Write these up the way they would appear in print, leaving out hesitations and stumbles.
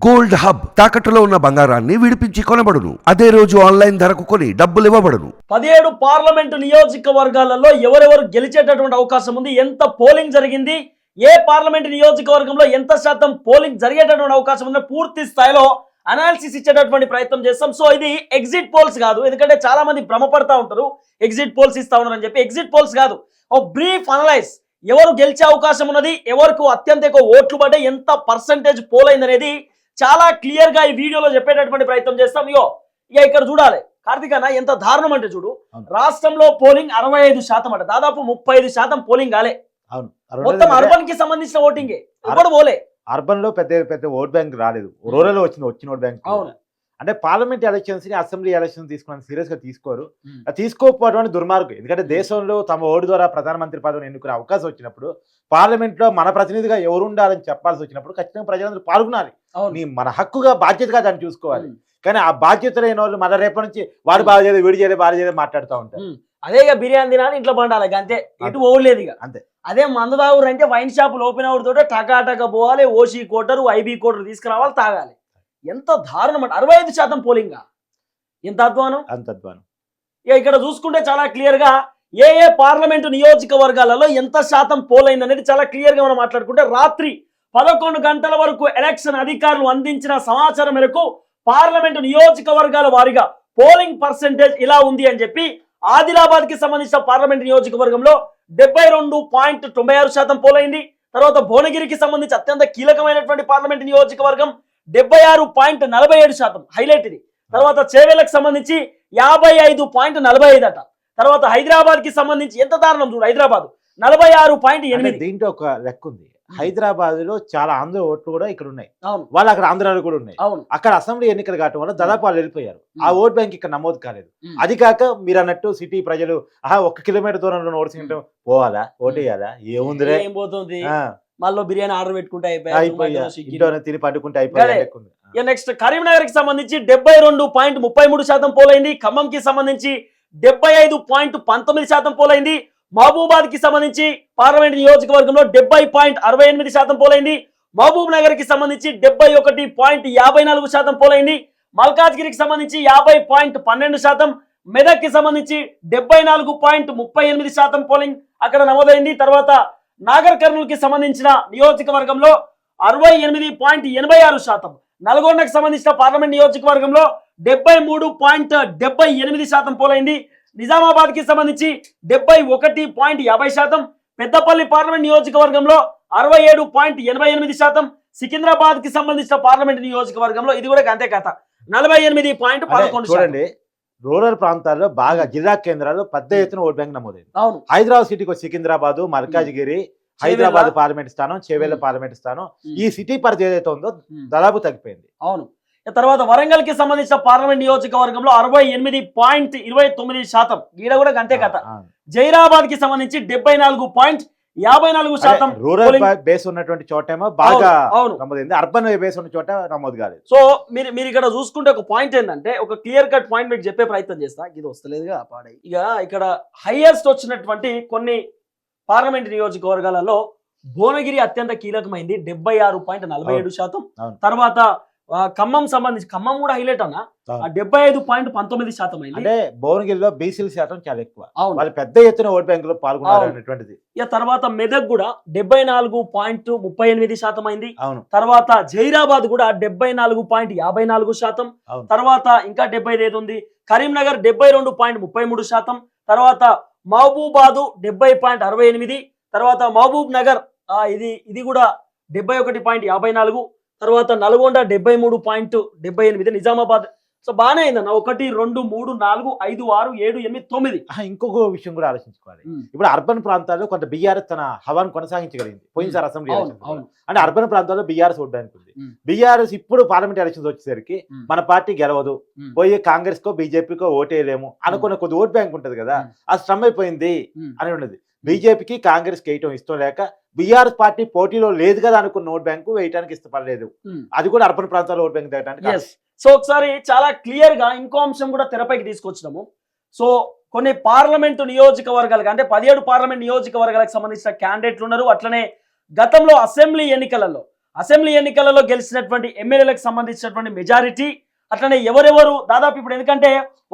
Gold hub తాకట్టులో ఉన్న బంగారాన్ని విడిపించి కొనబడును. అదే రోజు ఆన్లైన్ ధరకు కొని డబ్బులు ఇవ్వబడును. 17 పార్లమెంటు నియోజకవర్గాలలో ఎవరెవరు గెలిచేటటువంటి అవకాశం ఉంది, ఎంత పోలింగ్ జరిగింది, ఏ పార్లమెంటు నియోజకవర్గంలో ఎంత శాతం పోలింగ్ జరిగేటటువంటి అవకాశం ఉంది, పూర్తి స్థాయిలో అనాలిసిస్ ఇచ్చేటటువంటి ప్రయత్నం చేస్తాం. సో ఇది ఎగ్జిట్ పోల్స్ కాదు, ఎందుకంటే చాలా మంది భ్రమపడతా ఉంటారు ఎగ్జిట్ పోల్స్ ఇస్తా ఉన్నారు అని చెప్పి. ఎగ్జిట్ పోల్స్ కాదు, ఓ బ్రీఫ్ అనలైజ్, ఎవరు గెలిచే అవకాశం ఉన్నది, ఎవరికి అత్యంత ఎక్కువ ఓట్లు పడ్డే, ఎంత పర్సంటేజ్ పోల్ అయింది అనేది చాలా క్లియర్ గా ఈ వీడియోలో చెప్పేటటువంటి ప్రయత్నం చేస్తాం. ఇక ఇక్కడ చూడాలి కార్తీక్ అన్న, ఎంత దారుణం అంటే చూడు, రాష్ట్రంలో పోలింగ్ 65% అంట, దాదాపు 35% పోలింగ్ కాలే. మొత్తం అర్బన్ కి సంబంధించిన ఓటింగే, ఎవరు పోలే. అర్బన్ లో పెద్ద ఓట్ బ్యాంక్ రాలేదు, రూరల్ లో వచ్చిన ఓట్ బ్యాంక్. అవును, అంటే పార్లమెంట్ ఎలక్షన్స్ ని అసెంబ్లీ ఎలక్షన్స్ తీసుకుని సీరియస్ గా తీసుకోరు. తీసుకోకపోవడం దుర్మార్గం. ఎందుకంటే దేశంలో తమ ఓటు ద్వారా ప్రధానమంత్రి పదవిని ఎన్నుకునే అవకాశం వచ్చినప్పుడు, పార్లమెంట్ లో మన ప్రతినిధిగా ఎవరు ఉండాలని చెప్పాల్సి వచ్చినప్పుడు ఖచ్చితంగా ప్రజలందరూ పాల్గొనాలి. మన హక్కుగా బాధ్యతగా దాన్ని చూసుకోవాలి. కానీ ఆ బాధ్యత లేని వాళ్ళు మన రేపటి నుంచి వాడు బాగా చేయలేదు, వీడి చేయలేదు, బాగా చేయలేదు మాట్లాడుతూ ఉంటారు. అదే ఇక బిర్యానీ తినాలి, ఇంట్లో పండాలి, అంతే, ఎటు పోలేదు ఇక అంతే. అదే మందు తాగురు అంటే వైన్ షాపులు ఓపెన్ అవుతుంటే టకాటక పోవాలి, ఓసీ కోటరు, ఐబీ కోటరు తీసుకురావాలి, తాగాలి. ఎంత దారుణం అంటే 65% పోలింగ్, ఎంత అధ్వానం, అంత అధ్వానం. ఇక ఇక్కడ చూసుకుంటే చాలా క్లియర్ గా ఏ పార్లమెంటు నియోజకవర్గాలలో ఎంత శాతం పోల్ అయింది అనేది చాలా క్లియర్ గా మనం మాట్లాడుకుంటే, రాత్రి 11 గంటల వరకు ఎలక్షన్ అధికారులు అందించిన సమాచారం మేరకు పార్లమెంటు నియోజకవర్గాల వారీగా పోలింగ్ పర్సెంటేజ్ ఇలా ఉంది అని చెప్పి, ఆదిలాబాద్ కి సంబంధించిన పార్లమెంట్ నియోజకవర్గంలో 72.96% పోల్ అయింది. తర్వాత భువనగిరికి సంబంధించి అత్యంత కీలకమైనటువంటి పార్లమెంట్ నియోజకవర్గం 76.47%, హైలైట్ ఇది. తర్వాత చేవెళ్లకు సంబంధించి 55.45 అట. తర్వాత హైదరాబాద్ కి సంబంధించి ఎంత దారుణం చూడు, హైదరాబాద్ 46.8. దీంట్లో ఒక లెక్క ఉంది, హైదరాబాద్ లో చాలా ఆంధ్ర ఓట్లు కూడా ఇక్కడ ఉన్నాయి, వాళ్ళు అక్కడ ఆంధ్రాలో కూడా ఉన్నాయి. అక్కడ అసెంబ్లీ ఎన్నికలు కావటం వల్ల దాదాపు వాళ్ళు వెళ్ళిపోయారు. ఆ ఓట్ బ్యాంక్ ఇక్కడ నమోదు కాలేదు. అది కాక మీరు అన్నట్టు సిటీ ప్రజలు 1 కిలోమీటర్ దూరంలో ఓటు పోవాలా, ఓటేయాలా, ఏముందిరే ఏమవుతుంది, మళ్ళీ బిర్యానీ ఆర్డర్ పెట్టుకుంటే అయిపోయి తిని పండుకుంటే అయిపోయింది. నెక్స్ట్ కరీంనగర్ కి సంబంధించి 72.33% పోలైంది. ఖమ్మం కి సంబంధించి 75.19% పోలైంది. మహబూబాద్ కి సంబంధించి పార్లమెంట్ నియోజకవర్గంలో 70.68% పోలైంది. మహబూబ్ నగర్ కి సంబంధించి 71.54% పోలైంది. మల్కాజ్గిరికి సంబంధించి 50.12%, మెదక్ కి సంబంధించి 74.38% పోలింగ్ అక్కడ నమోదైంది. తర్వాత నాగర్ కర్నూలు కి సంబంధించిన నియోజకవర్గంలో 68.86%, నల్గొండకు సంబంధించిన పార్లమెంట్ నియోజకవర్గంలో 73.78% పోలైంది. నిజామాబాద్ కి సంబంధించి 71.50%, పెద్దపల్లి పార్లమెంట్ నియోజకవర్గంలో 67.88%, సికింద్రాబాద్ కి సంబంధించిన పార్లమెంట్ నియోజకవర్గంలో ఇది కూడా అంతే కథ 48.11%. చూడండి, రూరల్ ప్రాంతాల్లో బాగా జిల్లా కేంద్రాల్లో పెద్ద ఎత్తున ఓట్ బ్యాంక్ నమోదైంది. హైదరాబాద్ సిటీకి సికింద్రాబాద్, మల్కాజ్గిరి, హైదరాబాద్ పార్లమెంట్ స్థానం, చేవెళ్ల పార్లమెంట్ స్థానం, ఈ సిటీ పరిధి ఏదైతే ఉందో దాదాపు తగ్గిపోయింది. అవును. తర్వాత వరంగల్ కి సంబంధించిన పార్లమెంట్ నియోజకవర్గంలో 68.29%, ఈడ కూడా అంతే కథ. జైరాబాద్ కి సంబంధించి 74.54%. రూరల్ బేస్ ఉన్నటువంటి చోటేమో బాగా నమోదైంది, అర్బన్ బేస్ ఉన్న చోట నమోదు కాలేదు. సో మీరు ఇక్కడ చూసుకుంటే ఒక పాయింట్ ఏంటంటే, ఒక క్లియర్ కట్ పాయింట్ మీకు చెప్పే ప్రయత్నం చేస్తా, ఇది వస్తలేదుగా పాడై. ఇక ఇక్కడ హైయెస్ట్ వచ్చినటువంటి కొన్ని పార్లమెంట్ నియోజకవర్గాలలో భువనగిరి అత్యంత కీలకమైంది, 76.47%. తర్వాత ఖమ్మం సంబంధించి, ఖమ్మం కూడా హైలైట్ అన్న, 75.19% అయింది. అంటే భువనగిరిలో బీసీల శాతం చాలా ఎక్కువ, వాళ్ళు పెద్ద ఎత్తున ఓట్ బ్యాంక్ లో పాల్గొన్నారు అనేటువంటిది. ఇక తర్వాత మెదక్ కూడా 74.38% అయింది. తర్వాత జైరాబాద్ కూడా 74.54%. తర్వాత ఇంకా 75 ఉంది. కరీంనగర్ 72.33%. తర్వాత మహబూబాదు 70.68. తర్వాత మహబూబ్ నగర్ ఇది కూడా 71.54. తర్వాత నల్గొండ 73.78. నిజామాబాద్. సో బాగానే అయిందన్న, 1 2 3 4 5 6 7 8 9. ఇంకొక విషయం కూడా ఆలోచించుకోవాలి. ఇప్పుడు అర్బన్ ప్రాంతాల్లో కొంత బీఆర్ఎస్ తన హవాను కొనసాగించగలిగింది పోయినసారి అసెంబ్లీ ఎలక్షన్. అంటే అర్బన్ ప్రాంతాల్లో బీఆర్ఎస్ ఓట్ బ్యాంక్ ఉంది. బీఆర్ఎస్ ఇప్పుడు పార్లమెంట్ ఎలక్షన్స్ వచ్చేసరికి మన పార్టీ గెలవదు, పోయి కాంగ్రెస్ కో బీజేపీకో ఓటేయలేము అనుకున్న కొద్ది ఓట్ బ్యాంక్ ఉంటది కదా, అది స్ట్రమ్ అయిపోయింది అని ఉన్నది. బీజేపీకి కాంగ్రెస్ కి వేయటం ఇష్టం లేక బీఆర్ఎస్ పార్టీ పోటీలో లేదు కదా అనుకున్న ఓట్ బ్యాంకు వేయటానికి ఇష్టపడలేదు. అది కూడా అర్బన్ ప్రాంతాల్లో ఓట్ బ్యాంక్ తగ్గడానికి. సో ఒకసారి చాలా క్లియర్ గా ఇంకో అంశం కూడా తెరపైకి తీసుకొచ్చినాము. సో కొన్ని పార్లమెంటు నియోజకవర్గాలకు, అంటే 17 పార్లమెంట్ నియోజకవర్గాలకు సంబంధించిన క్యాండిడేట్లు ఉన్నారు. అట్లనే గతంలో అసెంబ్లీ ఎన్నికలలో అసెంబ్లీ ఎన్నికలలో గెలిచినటువంటి ఎమ్మెల్యేలకు సంబంధించినటువంటి మెజారిటీ, అట్లనే ఎవరెవరు దాదాపు ఇప్పుడు ఎందుకంటే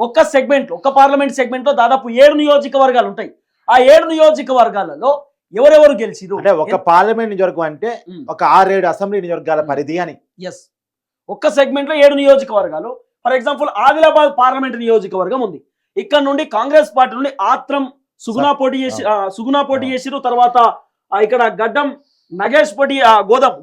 ఒక్క పార్లమెంట్ సెగ్మెంట్ లో దాదాపు 7 నియోజకవర్గాలు ఉంటాయి. ఆ 7 నియోజకవర్గాలలో ఎవరెవరు గెలిచిరు అంటే ఒక పార్లమెంట్ నియోజకవర్గం అంటే ఒక 6-7 అసెంబ్లీ నియోజకవర్గాల పరిధి అని. ఎస్, ఒక్క సెగ్మెంట్ లో 7 నియోజకవర్గాలు. ఫర్ ఎగ్జాంపుల్ ఆదిలాబాద్ పార్లమెంట్ నియోజకవర్గం ఉంది. ఇక్కడ నుండి కాంగ్రెస్ పార్టీ నుండి ఆత్రం సుగుణ పోటీ చేసిరు. తర్వాత ఇక్కడ గడ్డం నగేష్ పోటీ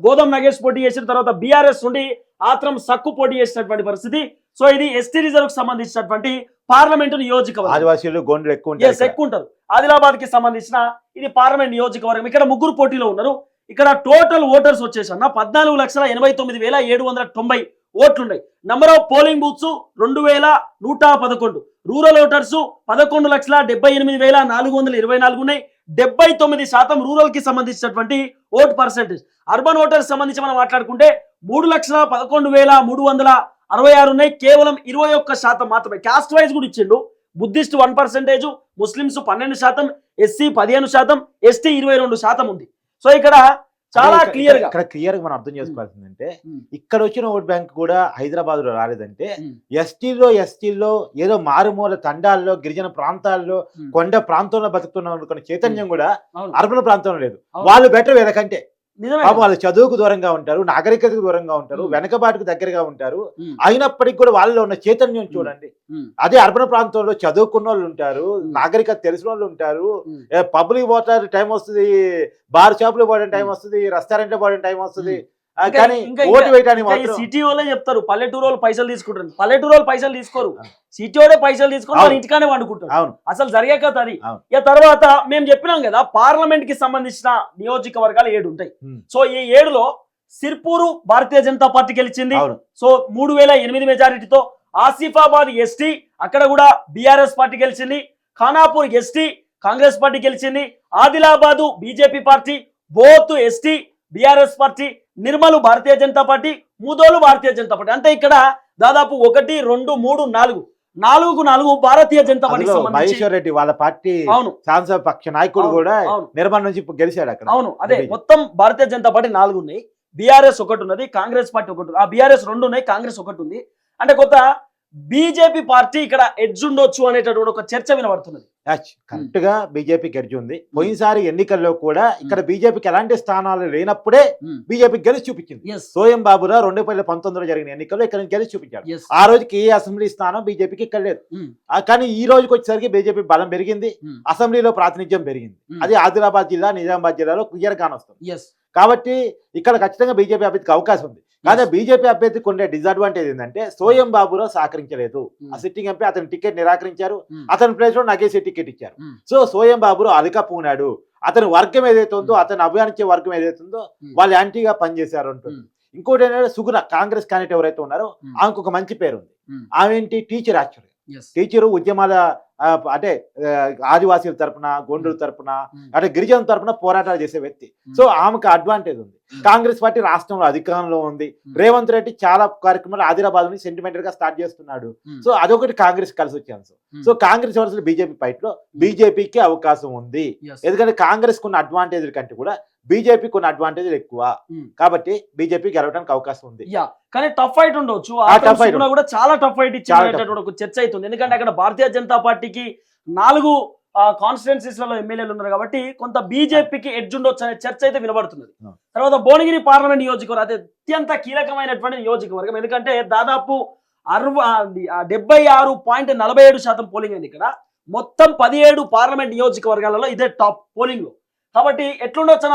గోదం నగేష్ పోటీ చేసిన తర్వాత బీఆర్ఎస్ నుండి ఆత్రం సక్కు పోటీ చేసినటువంటి పరిస్థితి. సో ఇది ఎస్టీ రిజర్వ్ కు సంబంధించినటువంటి పార్లమెంటు నియోజకవర్గం. ఆదివాసీలు గోండ్లు ఎక్కువ ఉంటారు. ఆదిలాబాద్ కి సంబంధించిన ఇది పార్లమెంట్ నియోజకవర్గం. ఇక్కడ 3 పోటీలో ఉన్నారు. ఇక్కడ టోటల్ ఓటర్స్ వచ్చేసి 14,89,790 ఓట్లున్నాయి. Number of polling booths 2,111. Rural voters 11,78,424 ఉన్నాయి. 79% రూరల్ కి సంబంధించినటువంటి ఓట్ పర్సెంటేజ్. అర్బన్ ఓటర్స్ సంబంధించి మనం మాట్లాడుకుంటే 3,11,366 ఉన్నాయి. కేవలం 21% మాత్రమే. క్యాస్ట్ వైజ్ కూడా ఇచ్చిండు. బుద్ధిస్ట్ 1%, ముస్లిమ్స్ 12%, ఎస్సీ 15%, ఎస్టీ 22% ఉంది. సో ఇక్కడ చాలా క్లియర్ గా మనం అర్థం చేసుకోవాల్సిందంటే ఇక్కడ వచ్చిన ఓట్ బ్యాంక్ కూడా హైదరాబాద్ లో రాలేదంటే ఎస్టీలో ఏదో మారుమూల తండాల్లో గిరిజన ప్రాంతాల్లో కొండ ప్రాంతంలో బతుకుతున్న చైతన్యం కూడా అర్బన్ ప్రాంతంలో లేదు. వాళ్ళు బెటర్ వీళ్ళకంటే. వాళ్ళు చదువుకు దూరంగా ఉంటారు, నాగరికతకు దూరంగా ఉంటారు, వెనకబాటుకు దగ్గరగా ఉంటారు. అయినప్పటికీ కూడా వాళ్ళలో ఉన్న చైతన్యం చూడండి. అదే అర్బన్ ప్రాంతంలో చదువుకున్న వాళ్ళు ఉంటారు, నాగరికత తెలిసిన వాళ్ళు ఉంటారు, పబ్లిక్ పోతారు టైం వస్తుంది, బార్ షాప్ లో పోవడం టైం వస్తుంది, రెస్టారెంట్ లో పోవడం టైం వస్తుంది. కానీ ఓటు వేయడానికి సిటీ వాళ్ళే చెప్తారు పల్లెటూరు వాళ్ళు పైసలు తీసుకుంటారు. పల్లెటూరు వాళ్ళు పైసలు తీసుకోరు, సిటీ వాళ్ళే పైసలు తీసుకొని వాళ్ళ ఇంటికానే వండుకుంటారు. అసలు జరిగే కథ అది. ఇక తర్వాత మేము చెప్పినాం కదా పార్లమెంట్ కి సంబంధించిన నియోజకవర్గాలు 7 ఉంటాయి. సో ఈ 7లో సిర్పూరు భారతీయ జనతా పార్టీ గెలిచింది. సో 3,008 మెజారిటీతో. ఆసిఫాబాద్ ఎస్టీ అక్కడ కూడా బీఆర్ఎస్ పార్టీ గెలిచింది. ఖానాపూర్ ఎస్టీ కాంగ్రెస్ పార్టీ గెలిచింది. Adilabad BJP party, Boath ST BRS party, Nirmal Bharatiya Janata party, Mudhol Bharatiya Janata party. అంటే ఇక్కడ దాదాపు 1, 2, 3, 4 భారతీయ జనతా పార్టీ. మహేశ్వర్ రెడ్డి వాళ్ళ పార్టీ సాంసద్ పక్ష నాయకుడు కూడా నిర్మల్ నుంచి గెలిచాడు అక్కడ. అవును, అదే మొత్తం భారతీయ జనతా పార్టీ 4 ఉన్నాయి. బీఆర్ఎస్ 1 ఉన్నది, కాంగ్రెస్ పార్టీ 1 ఉంది. ఆ బీఆర్ఎస్ 2 ఉన్నాయి, కాంగ్రెస్ 1 ఉంది. అంటే కొత్త బీజేపీ పార్టీ ఇక్కడ ఎడ్జ్ ఉండొచ్చు అనేటటువంటి ఒక చర్చ వినబడుతున్నది. కరెక్ట్ గా బీజేపీకి ఎడ్జ్ ఉంది. పోయినసారి ఎన్నికల్లో కూడా ఇక్కడ బీజేపీకి ఎలాంటి స్థానాలు లేనప్పుడే బీజేపీ గెలిచి చూపించింది. సోయం బాబురావు 2019లో జరిగిన ఎన్నికల్లో ఇక్కడ గెలిచి చూపించాడు. ఆ రోజుకి ఏ అసెంబ్లీ స్థానం బీజేపీకి ఇక్కడ లేదు. కానీ ఈ రోజుకి వచ్చేసరికి బీజేపీ బలం పెరిగింది, అసెంబ్లీలో ప్రాతినిధ్యం పెరిగింది. అది ఆదిలాబాద్ జిల్లా, నిజామాబాద్ జిల్లాలో క్లియర్ గా వస్తుంది. కాబట్టి ఇక్కడ ఖచ్చితంగా బీజేపీ అభ్యర్థికి అవకాశం ఉంది. కానీ బీజేపీ అభ్యర్థికి ఉండే డిసడ్వాంటేజ్ ఏంటంటే సోయం బాబురావు సహకరించలేదు. ఆ సిట్టింగ్ ఎంపీ అతని టికెట్ నిరాకరించారు, అతని ప్లేస్ లో నగేష్ టికెట్ ఇచ్చారు. సో సోయం బాబురావు అలకపోనాడు. అతని వర్గం ఏదైతే ఉందో, అతను అభిమానించే వర్గం ఏదైతే ఉందో వాళ్ళు యాంటీగా పనిచేశారు అంటుంది. ఇంకోటి ఏంటంటే సుగుణ కాంగ్రెస్ క్యాండిడేట్ ఎవరైతే ఉన్నారో ఆమెకు ఒక మంచి పేరు ఉంది. ఆమె ఏంటి టీచర్. యాక్చువల్గా టీచరు ఉద్యమాల అంటే ఆదివాసీల తరపున, గోండుల తరపున, అంటే గిరిజనుల తరపున పోరాటాలు చేసే వ్యక్తి. సో ఆమెకు అడ్వాంటేజ్ ఉంది. కాంగ్రెస్ పార్టీ రాష్ట్రంలో అధికారంలో ఉంది. రేవంత్ రెడ్డి చాలా కార్యక్రమాలు ఆదిలాబాద్ నుంచి సెంటిమెంటల్ గా స్టార్ట్ చేస్తున్నాడు. సో అదొకటి కాంగ్రెస్ కలిసి వచ్చే అంశం. So Congress versus BJP fight లో బీజేపీకి అవకాశం ఉంది. ఎందుకంటే కాంగ్రెస్ కున్న అడ్వాంటేజ్ కంటే కూడా బీజేపీకి ఉన్న అడ్వాంటేజ్ ఎక్కువ. కాబట్టి బీజేపీ గెలవడానికి అవకాశం ఉంది. కానీ టఫ్ ఫైట్ ఉండొచ్చు, కూడా చాలా టఫ్ ఫైట్ ఇచ్చేటటువంటి ఒక చర్చ అవుతుంది. ఎందుకంటే అక్కడ భారతీయ జనతా పార్టీకి 4 కాన్స్టిట్యున్సీస్లలో ఎమ్మెల్యేలు ఉన్నారు కాబట్టి కొంత బీజేపీకి ఎడ్జ్ ఉండొచ్చు అనే చర్చ అయితే వినబడుతున్నది. తర్వాత భువనగిరి పార్లమెంట్ నియోజకవర్గం అది అత్యంత కీలకమైనటువంటి నియోజకవర్గం. ఎందుకంటే దాదాపు 76.47% పోలింగ్ అయింది. ఇక్కడ మొత్తం 17 పార్లమెంట్ నియోజకవర్గాలలో ఇదే టాప్ పోలింగ్ లో. కాబట్టి ఎట్లుండొచ్చు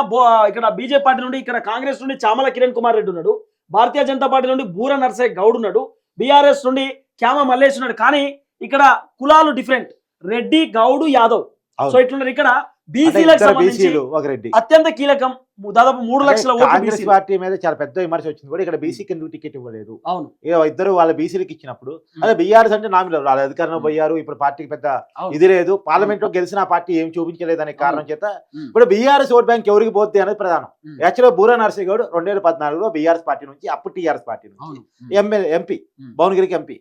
ఇక్కడ బీజేపీ పార్టీ నుండి, ఇక్కడ కాంగ్రెస్ నుండి చామల కిరణ్ కుమార్ రెడ్డి ఉన్నాడు, భారతీయ జనతా పార్టీ నుండి బూర నర్సయ్య గౌడ్ ఉన్నాడు, బీఆర్ఎస్ నుండి క్యామ మల్లేష్ ఉన్నాడు. కానీ ఇక్కడ కులాలు డిఫరెంట్, రెడ్డి, గౌడు, యాదవ్. సో ఇట్లున్నారు. ఇక్కడ బీసీలకు సంబంధించి అత్యంత కీలకం. దాదాపు 3 లక్షల కాంగ్రెస్ పార్టీ మీద చాలా పెద్ద విమర్శ వచ్చింది కూడా. ఇక్కడ బీసీకి ఎందుకు టికెట్ ఇవ్వలేదు? అవును, ఇద్దరు వాళ్ళ బీసీలకు ఇచ్చినప్పుడు అదే బీఆర్ఎస్ అంటే నామినల్ వాళ్ళ అధికారంలో పోయారు. ఇప్పుడు పార్టీకి పెద్ద ఇది లేదు, పార్లమెంట్ లో గెలిచిన పార్టీ ఏం చూపించలేదు అనే కారణం చేత ఇప్పుడు బీఆర్ఎస్ ఓట్ బ్యాంక్ ఎవరికి పోద్ది అనేది ప్రధానం. యాక్చువల్గా బూర నర్సయ్య గౌడ్ 2014లో బీఆర్ఎస్ పార్టీ నుంచి, అప్పుడు టీఆర్ఎస్ పార్టీ నుంచి ఎంపీ, భువనగిరికి ఎంపీ.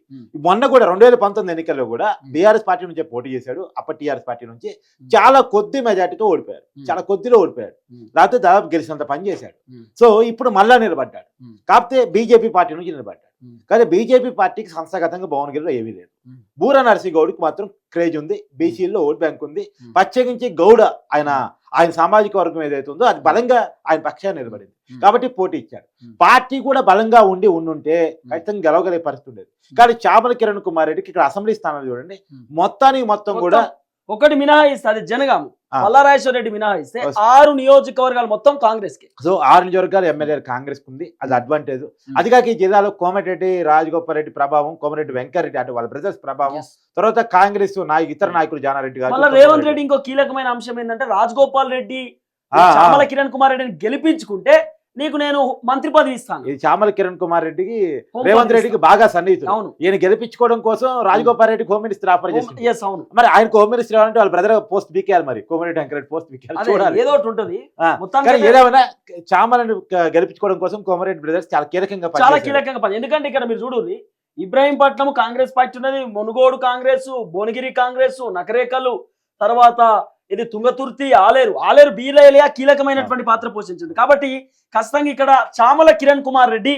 మొన్న కూడా 2019 ఎన్నికల్లో కూడా బీఆర్ఎస్ పార్టీ నుంచి పోటీ చేశాడు. అప్పుడు టీఆర్ఎస్ పార్టీ నుంచి చాలా కొద్ది మెజార్టీతో ఓడిపోయారు, చాలా కొద్దిలో ఓడిపోయాడు. లేకపోతే దాదాపు దాదాపు గెలిచినంత పని చేశాడు. సో ఇప్పుడు మళ్ళా నిలబడ్డాడు. కాకపోతే బీజేపీ పార్టీ నుంచి నిలబడ్డాడు. కానీ బీజేపీ పార్టీకి సంస్థాగతంగా భువనగిరిలో ఏమీ లేదు. బూర నరసింహగౌడ్కి మాత్రం క్రేజ్ ఉంది, బీసీలో ఓట్ బ్యాంక్ ఉంది. ప్రత్యేకించి గౌడ ఆయన సామాజిక వర్గం ఏదైతే ఉందో అది బలంగా ఆయన పక్షాన్ని నిలబడింది కాబట్టి పోటీ ఇచ్చాడు. పార్టీ కూడా బలంగా ఉండుంటే ఖచ్చితంగా గెలవగలిగే పరిస్థితి ఉండేది. కానీ చామల కిరణ్ కుమార్ రెడ్డికి ఇక్కడ అసెంబ్లీ స్థానాలు చూడండి, మొత్తం కూడా ఒకటి మినహాయిస్తే అది జనగాము, మల్లారాజేశ్వర రెడ్డి మినహాయిస్తే 6 నియోజకవర్గాలు మొత్తం కాంగ్రెస్ కి. సో 6 నియోజకవర్గాలు ఎమ్మెల్యేలు కాంగ్రెస్ ఉంది, అది అడ్వాంటేజ్. అది కాక ఈ జిల్లాలో కోమటిరెడ్డి రాజగోపాల్ రెడ్డి ప్రభావం, కోమటిరెడ్డి వెంకటరెడ్డి అంటే వాళ్ళ బ్రదర్స్ ప్రభావం, తర్వాత కాంగ్రెస్ ఇతర నాయకులు జానారెడ్డి గారు. రేవంత్ రెడ్డి ఇంకో కీలకమైన అంశం ఏంటంటే రాజగోపాల్ రెడ్డి చామల కిరణ్ కుమార్ రెడ్డిని గెలిపించుకుంటే నీకు నేను మంత్రి పదవి ఇస్తాను. ఇది చామల కిరణ్ కుమార్ రెడ్డికి రేవంత్ రెడ్డికి బాగా సన్నిహితుడు. ఈయన గెలిపించుకోవడం కోసం రాజగోపాల్ రెడ్డికి హోమ్ మినిస్టర్ ఆఫర్ చేసి, మరి ఆయన హోమ్ మినిస్టర్ అంటే వాళ్ళ బ్రదర్ పోస్ట్ బీకేయాలి, మరి కోమటిరెడ్డి వెంకరెడ్డి పోస్ట్ బీకేయాలి, చూడాలి ఏదో ఒకటి ఉంటుంది. ఏదేమైనా చామలను గెలిపించుకోవడం కోసం కోమటిరెడ్డి బ్రదర్స్ చాలా కీలకంగా పని. ఎందుకంటే ఇక్కడ మీరు చూడండి, ఇబ్రాహీంపట్నం కాంగ్రెస్ పార్టీ ఉన్నది, మునుగోడు కాంగ్రెస్, భువనగిరి కాంగ్రెస్, నకరేకలు, తర్వాత ఇది తుంగతుర్తి, ఆలేరు బీలేలియా కీలకమైనటువంటి పాత్ర పోషించింది. కాబట్టి ఖచ్చితంగా ఇక్కడ చామల కిరణ్ కుమార్ రెడ్డి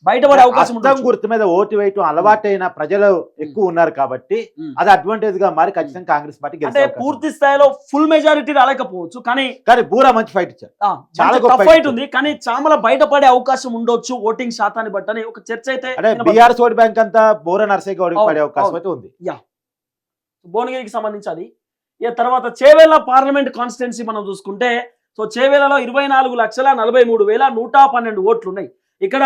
బయటపడే అవకాశం ఉంటుంది. గుర్తు మీద ఓటు వేయటం అలవాటైన ప్రజలు ఎక్కువ ఉన్నారు కాబట్టి అది అడ్వాంటేజ్ గా మారి ఖచ్చితంగా కాంగ్రెస్ పార్టీ అంటే పూర్తి స్థాయిలో ఫుల్ మెజారిటీ రాలేకపోవచ్చు, కానీ బూరా మంచి ఫైట్ ఇచ్చారు, చాలా ఫైట్ ఉంది. కానీ చామల బయటపడే అవకాశం ఉండొచ్చు ఓటింగ్ శాతాన్ని బట్టి ఒక చర్చ అయితే. బీఆర్ఎస్ ఓట్ బ్యాంక్ అంతా బూరా నరసింహగౌడ్కి పడే అవకాశం అయితే ఉంది. భువనగిరికి సంబంధించి అది. తర్వాత చేవేళ్ల పార్లమెంట్ కాన్స్టిట్యున్సీ మనం చూసుకుంటే, సో చేవేళ్లలో 24,43,112 ఓట్లు ఉన్నాయి. ఇక్కడ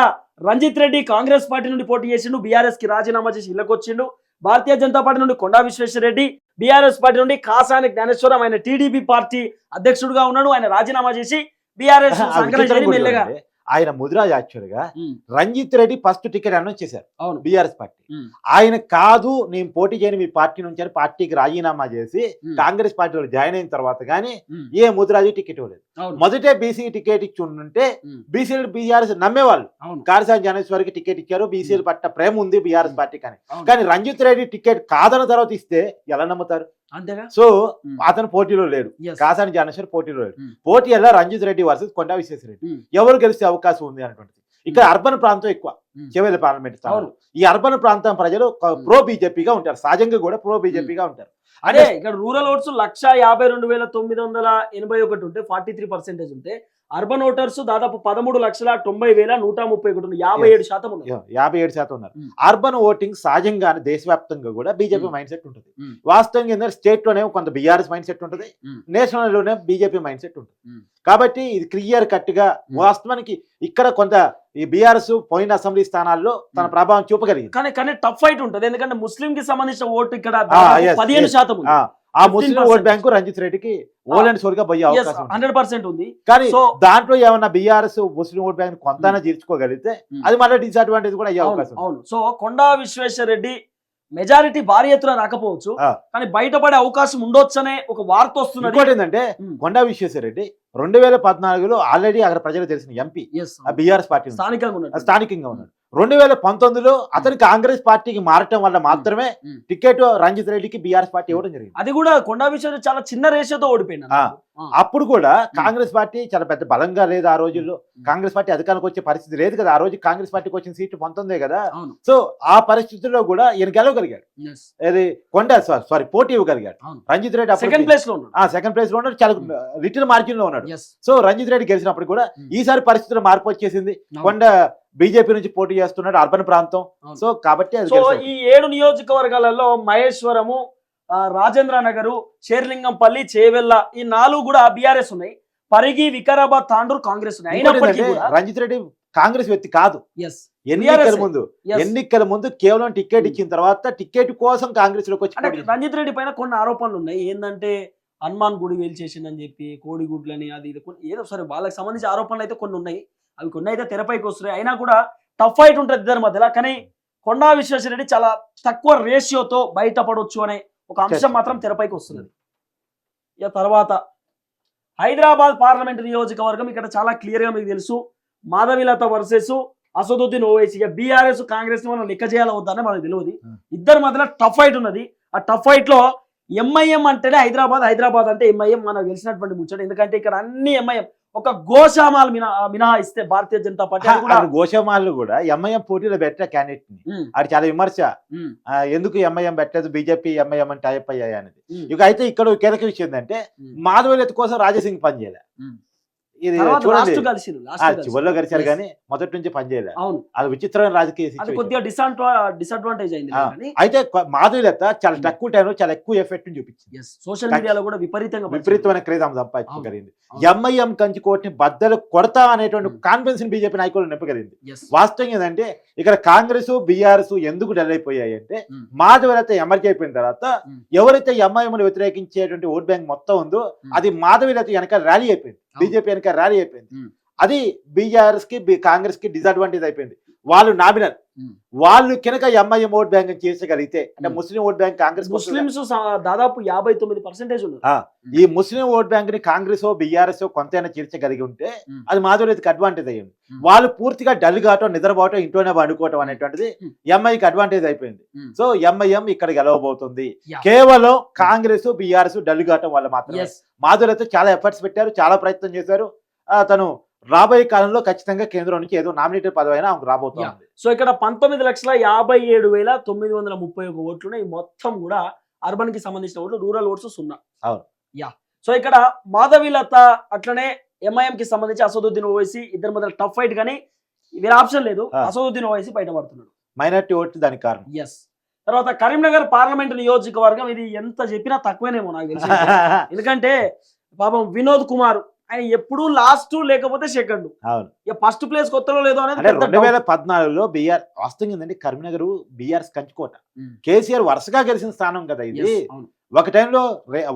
రంజిత్ రెడ్డి కాంగ్రెస్ పార్టీ నుండి పోటీ చేసిండు, బీఆర్ఎస్ కి రాజీనామా చేసి ఇళ్ళకి వచ్చిండు. భారతీయ జనతా పార్టీ నుండి కొండా విశ్వేశ్వర రెడ్డి, బీఆర్ఎస్ పార్టీ నుండి కాసాని జ్ఞానేశ్వరం, ఆయన టీడీపీ పార్టీ అధ్యక్షుడుగా ఉన్నాడు, ఆయన రాజీనామా చేసి బీఆర్ఎస్ ఆయన ముదిరాజ్ యాక్చువల్ గా Ranjith Reddy first ticket announce చేశారు బీఆర్ఎస్ పార్టీ. ఆయన కాదు నేను పోటీ చేయని మీ పార్టీ నుంచి అని పార్టీకి రాజీనామా చేసి కాంగ్రెస్ పార్టీలో జాయిన్ అయిన తర్వాత కానీ ఏ ముదిరాజు టికెట్ ఇవ్వలేదు. మొదటే బీసీ టికెట్ ఇచ్చి ఉంటే బీసీలు బీఆర్ఎస్ నమ్మేవాళ్ళు. కారసాని జ్ఞానేశ్వరికి టికెట్ ఇచ్చారు, బీసీలు పట్ల ప్రేమ ఉంది బీఆర్ఎస్ పార్టీ కానీ రంజిత్ రెడ్డి టికెట్ కాదన్న తర్వాత ఇస్తే ఎలా నమ్ముతారు? సో అతను పోటీలో లేడు, కాసాని జ్ఞానేశ్వర్ పోటీలో లేడు. పోటీ ఎలా రంజిత్ రెడ్డి వర్సెస్ కొండా విశ్వేశ్వర రెడ్డి, ఎవరు గెలిచే అవకాశం ఉంది అనేటువంటిది. ఇక్కడ అర్బన్ ప్రాంతం ఎక్కువ, చేవేళ్ల పార్లమెంట్ స్థానంలో ఈ అర్బన్ ప్రాంతం ప్రజలు ప్రో బీజేపీగా ఉంటారు, సహజంగా కూడా ప్రో బీజేపీగా ఉంటారు. అదే ఇక్కడ రూరల్ ఓట్స్ 1,52,981 ఉంటే 43% ఉంటే, అర్బన్ ఓటర్స్ దాదాపు 13,90,131 57% ఉన్నారు. 57% ఉన్నారు. అర్బన్ ఓటింగ్ సహజంగానే దేశవ్యాప్తంగా కూడా బీజేపీ మైండ్ సెట్ ఉంటుంది. వాస్తవంగా ఏంటంటే స్టేట్ లోనే కొంత బీఆర్ఎస్ మైండ్ సెట్ ఉంటుంది, నేషనల్ లోనే బీజేపీ మైండ్ సెట్ ఉంటుంది. కాబట్టి ఇది క్లియర్ కట్ గా వాస్తవానికి ఇక్కడ కొంత ఈ బీఆర్ఎస్ పోయిన అసెంబ్లీ స్థానాల్లో తన ప్రభావం చూపగలిగింది. కానీ టఫ్ ఫైట్ ఉంటుంది, ఎందుకంటే ముస్లిం కి సంబంధించిన ఓటు ఇక్కడ 15% ఉంది. ఆ ముస్లిం ఓట్ బ్యాంకు రంజిత్ రెడ్డికి ఓల్ అండ్ సోల్ గా పోయే అవకాశం 100% ఉంది. కానీ దాంట్లో ఏమన్నా బీఆర్ఎస్ ముస్లిం ఓట్ బ్యాంక్ కొంత తీర్చుకోగలిగితే అది మళ్ళీ డిసడ్వాంటేజ్ కూడా అయ్యే అవకాశం. అవును. సో కొండా విశ్వేశ్వర రెడ్డి మెజారిటీ భారీ ఎత్తున రాకపోవచ్చు, కానీ బయటపడే అవకాశం ఉండొచ్చనే ఒక వార్త వస్తున్నది. ఇంకోటి ఏంటంటే కొండా విశ్వేశ్వర రెడ్డి 2014లో ఆల్రెడీ అక్కడ ప్రజలకు తెలిసిన ఎంపీ, బీఆర్ఎస్ పార్టీ స్థానికంగా ఉన్నాడు. 2019లో అతను కాంగ్రెస్ పార్టీకి మారటం వల్ల మాత్రమే టికెట్ రంజిత్ రెడ్డికి బీఆర్ఎస్ పార్టీ ఇవ్వడం జరిగింది. అది కూడా కొండా విశ్వేశ్వర చాలా చిన్న రేషియోతో ఓడిపోయింది. అప్పుడు కూడా కాంగ్రెస్ పార్టీ చాలా పెద్ద బలంగా లేదు. ఆ రోజుల్లో కాంగ్రెస్ పార్టీ అధికారానికి వచ్చే పరిస్థితి లేదు కదా. ఆ రోజు కాంగ్రెస్ పార్టీకి వచ్చిన సీట్లు 19 కదా. సో ఆ పరిస్థితుల్లో కూడా ఈయన గెలవగలిగాడు, పోటీ ఇవ్వగలిగాడు. రంజిత్ రెడ్డి సెకండ్ ప్లేస్ లో ఉన్నాడు, చాలా లిటిల్ మార్జిన్ లో ఉన్నాడు. సో రంజిత్ రెడ్డి గెలిచినప్పుడు కూడా ఈసారి పరిస్థితుల్లో మార్పు వచ్చేసింది. కొండ బీజేపీ నుంచి పోటీ చేస్తున్నాడు, అర్బన్ ప్రాంతం. సో కాబట్టి ఈ 7 నియోజకవర్గాలలో మహేశ్వరము, రాజేంద్ర నగరు, షేర్లింగంపల్లి, చేవెళ్ళ ఈ 4 కూడా బీఆర్ఎస్ ఉన్నాయి. పరిగి, వికారాబాద్, తాండూరు కాంగ్రెస్ ఉన్నాయి. రంజిత్ రెడ్డి కాంగ్రెస్ వ్యక్తి కాదు. ఎన్నికల ముందు కేవలం టికెట్ ఇచ్చిన తర్వాత టికెట్ కోసం కాంగ్రెస్ లోకి వచ్చి రంజిత్ రెడ్డి పైన కొన్ని ఆరోపణలు ఉన్నాయి. ఏంటంటే హనుమాన్ గుడి వేల్చేసిందని చెప్పి, కోడిగుడ్లని అది ఇది ఏదో సరే వాళ్ళకి సంబంధించి ఆరోపణలు అయితే కొన్ని ఉన్నాయి. అవి కొన్ని అయితే తెరపైకి వస్తున్నాయి. అయినా కూడా టఫ్ ఫైట్ ఉంటుంది ఇద్దరి మధ్యలో. కానీ కొండా విశ్వేశ్వర రెడ్డి చాలా తక్కువ రేషియోతో బయటపడవచ్చు అనే ఒక అంశం మాత్రం తెరపైకి వస్తున్నది. ఇక తర్వాత హైదరాబాద్ పార్లమెంట్ నియోజకవర్గం ఇక్కడ చాలా క్లియర్ గా మీకు తెలుసు, మాధవిలత వర్సెస్ అసదుద్దీన్ ఓవైసీ. బీఆర్ఎస్ కాంగ్రెస్ ని మనం లెక్క చేయాల వద్దని మనకు తెలియదు. ఇద్దరి మధ్యలో టఫ్ ఫైట్ ఉన్నది. ఆ టఫ్ ఫైట్ లో ఎంఐఎం అంటేనే హైదరాబాద్ అంటే ఎంఐఎం మనకు తెలిసినటువంటి ముచ్చట. ఎందుకంటే ఇక్కడ అన్ని ఎంఐఎం ఒక గోశామాల్ మినహాయిస్తే భారతీయ జనతా పార్టీ అది కూడా గోషమాలు కూడా ఎంఐఎం పోటీలో పెట్టిన క్యాండిడేట్ ని ఉమ్, అది చాలా విమర్శ. ఉమ్, ఎందుకు ఎంఐఎం పెట్టలేదు, బీజేపీ ఎంఐఎం అని టైప్ అయ్యాయి అనేది. ఉమ్, ఇక అయితే ఇక్కడ కీలక విషయం ఏంటంటే ఉమ్, మాధవీలత కోసం రాజాసింగ్ పనిచేయలే. ఉమ్. ఇది తర్వాత చూడండి, లాస్ట్ కలిసిరు, లాస్ట్ కలిసిరు. చివరిలో గడిచారు Yes. కానీ మొదటి నుంచి పనిచేయలే. అవును, అది విచిత్రమైన రాజకీయ అది situation. కొద్దిగా డిసడ్వాంటేజ్ అయింది కానీ అయితే మాధవీలత చాలా తక్కువ టైంలో చాలా ఎక్కువ ఎఫెక్ట్ చూపించింది. సోషల్ మీడియాలో కూడా విపరీతంగా విపరీతమైన క్రేజ్ ఆమె సంపాదించగలిగింది. అవును. ఎంఐఎం కంచుకోటిని బద్దలు కొడతా అనేటువంటి Hmm. కాన్ఫిడెన్స్ బీజేపీ నాయకులు నింపగలిగింది. Yes. వాస్తవం ఏంటంటే ఇక్కడ కాంగ్రెస్ బీఆర్ఎస్ ఎందుకు డల్ అయిపోయాయి అంటే Hmm. మాధవీలత ఎమర్జీ అయిపోయిన తర్వాత Hmm. ఎవరైతే ఎంఐఎం వ్యతిరేకించేటువంటి ఓట్ బ్యాంక్ మొత్తం ఉందో Hmm. అది మాధవీలత వెనక ర్యాలీ అయిపోయింది, అవును. బీజేపీ వెనక ర్యాలీ అయిపోయింది. Hmm. అది బీఆర్ఎస్ కి కాంగ్రెస్ కి డిసడ్వాంటేజ్ అయిపోయింది. వాళ్ళు నామినల్, Hmm. వాళ్ళు కనుక ఎంఐఎం ఓట్ బ్యాంక్ చేర్చగలిగితే అంటే Hmm. ముస్లిం ఓట్ బ్యాంక్ కాంగ్రెస్ ముస్లిమ్స్ దాదాపు 59% ఉన్నారు. ఈ ముస్లిం ఓట్ బ్యాంక్ ని కాంగ్రెస్ బీఆర్ఎస్ కొంతైనా చేర్చగలిగి ఉంటే Hmm. అది మాధవీలతకి అడ్వాంటేజ్ అయ్యింది. Hmm. వాళ్ళు పూర్తిగా డల్ కావటం, నిద్రపోవటం, ఇంట్లోనే వండుకోవటం అనేటువంటిది Hmm. ఎంఐకి అడ్వాంటేజ్ అయిపోయింది. Hmm. సో ఎంఐఎం ఇక్కడ గెలవబోతుంది. Yeah. కేవలం కాంగ్రెస్ బీఆర్ఎస్ డల్ కావటం వల్ల మాత్రమే. Yes. మాధవీలత చాలా ఎఫర్ట్స్ పెట్టారు, చాలా ప్రయత్నం చేశారు. తను రాబోయే కాలంలో ఖచ్చితంగా కేంద్రం నుంచి ఏదో నామినేటెడ్ పదవి అయినా ఆమెకు రాబోతోంది. సో ఇక్కడ 19,57,931 ఓట్లు ఉన్నాయి. మొత్తం కూడా అర్బన్ కి సంబంధించిన ఓట్లు, రూరల్ ఓట్స్ 0. అవును. యా. సో ఇక్కడ మాధవీలత అట్లనే ఎంఐఎం కి సంబంధించి అసదుద్దీన్ ఓవైసీ ఇద్దరు మధ్య టఫ్ ఫైట్, కానీ వేరే ఆప్షన్ లేదు. అసదుద్దీన్ ఓవైసీ బయటపడుతున్నాడు. మైనారిటీ ఓట్లు దానికి కారణం. ఎస్. తర్వాత కరీంనగర్ పార్లమెంట్ నియోజకవర్గం, ఇది ఎంత చెప్పినా తక్కువేనేమో నాకు తెలిసి. ఎందుకంటే పాపం వినోద్ కుమార్ ఆయన ఎప్పుడు లాస్ట్ లేకపోతే సెకండ్, అవును. ఇక ఫస్ట్ ప్లేస్ కొత్తలో లేదో అనేది అంటే పెద్ద doubt. 2014లో బీఆర్ వాస్తవం ఏంటంటే కరీంనగర్ బీఆర్ఎస్ కంచుకోట. ఉమ్. కేసీఆర్ వరుసగా గెలిచిన స్థానం కదా ఇది. Yes, అవును. ఒక టైంలో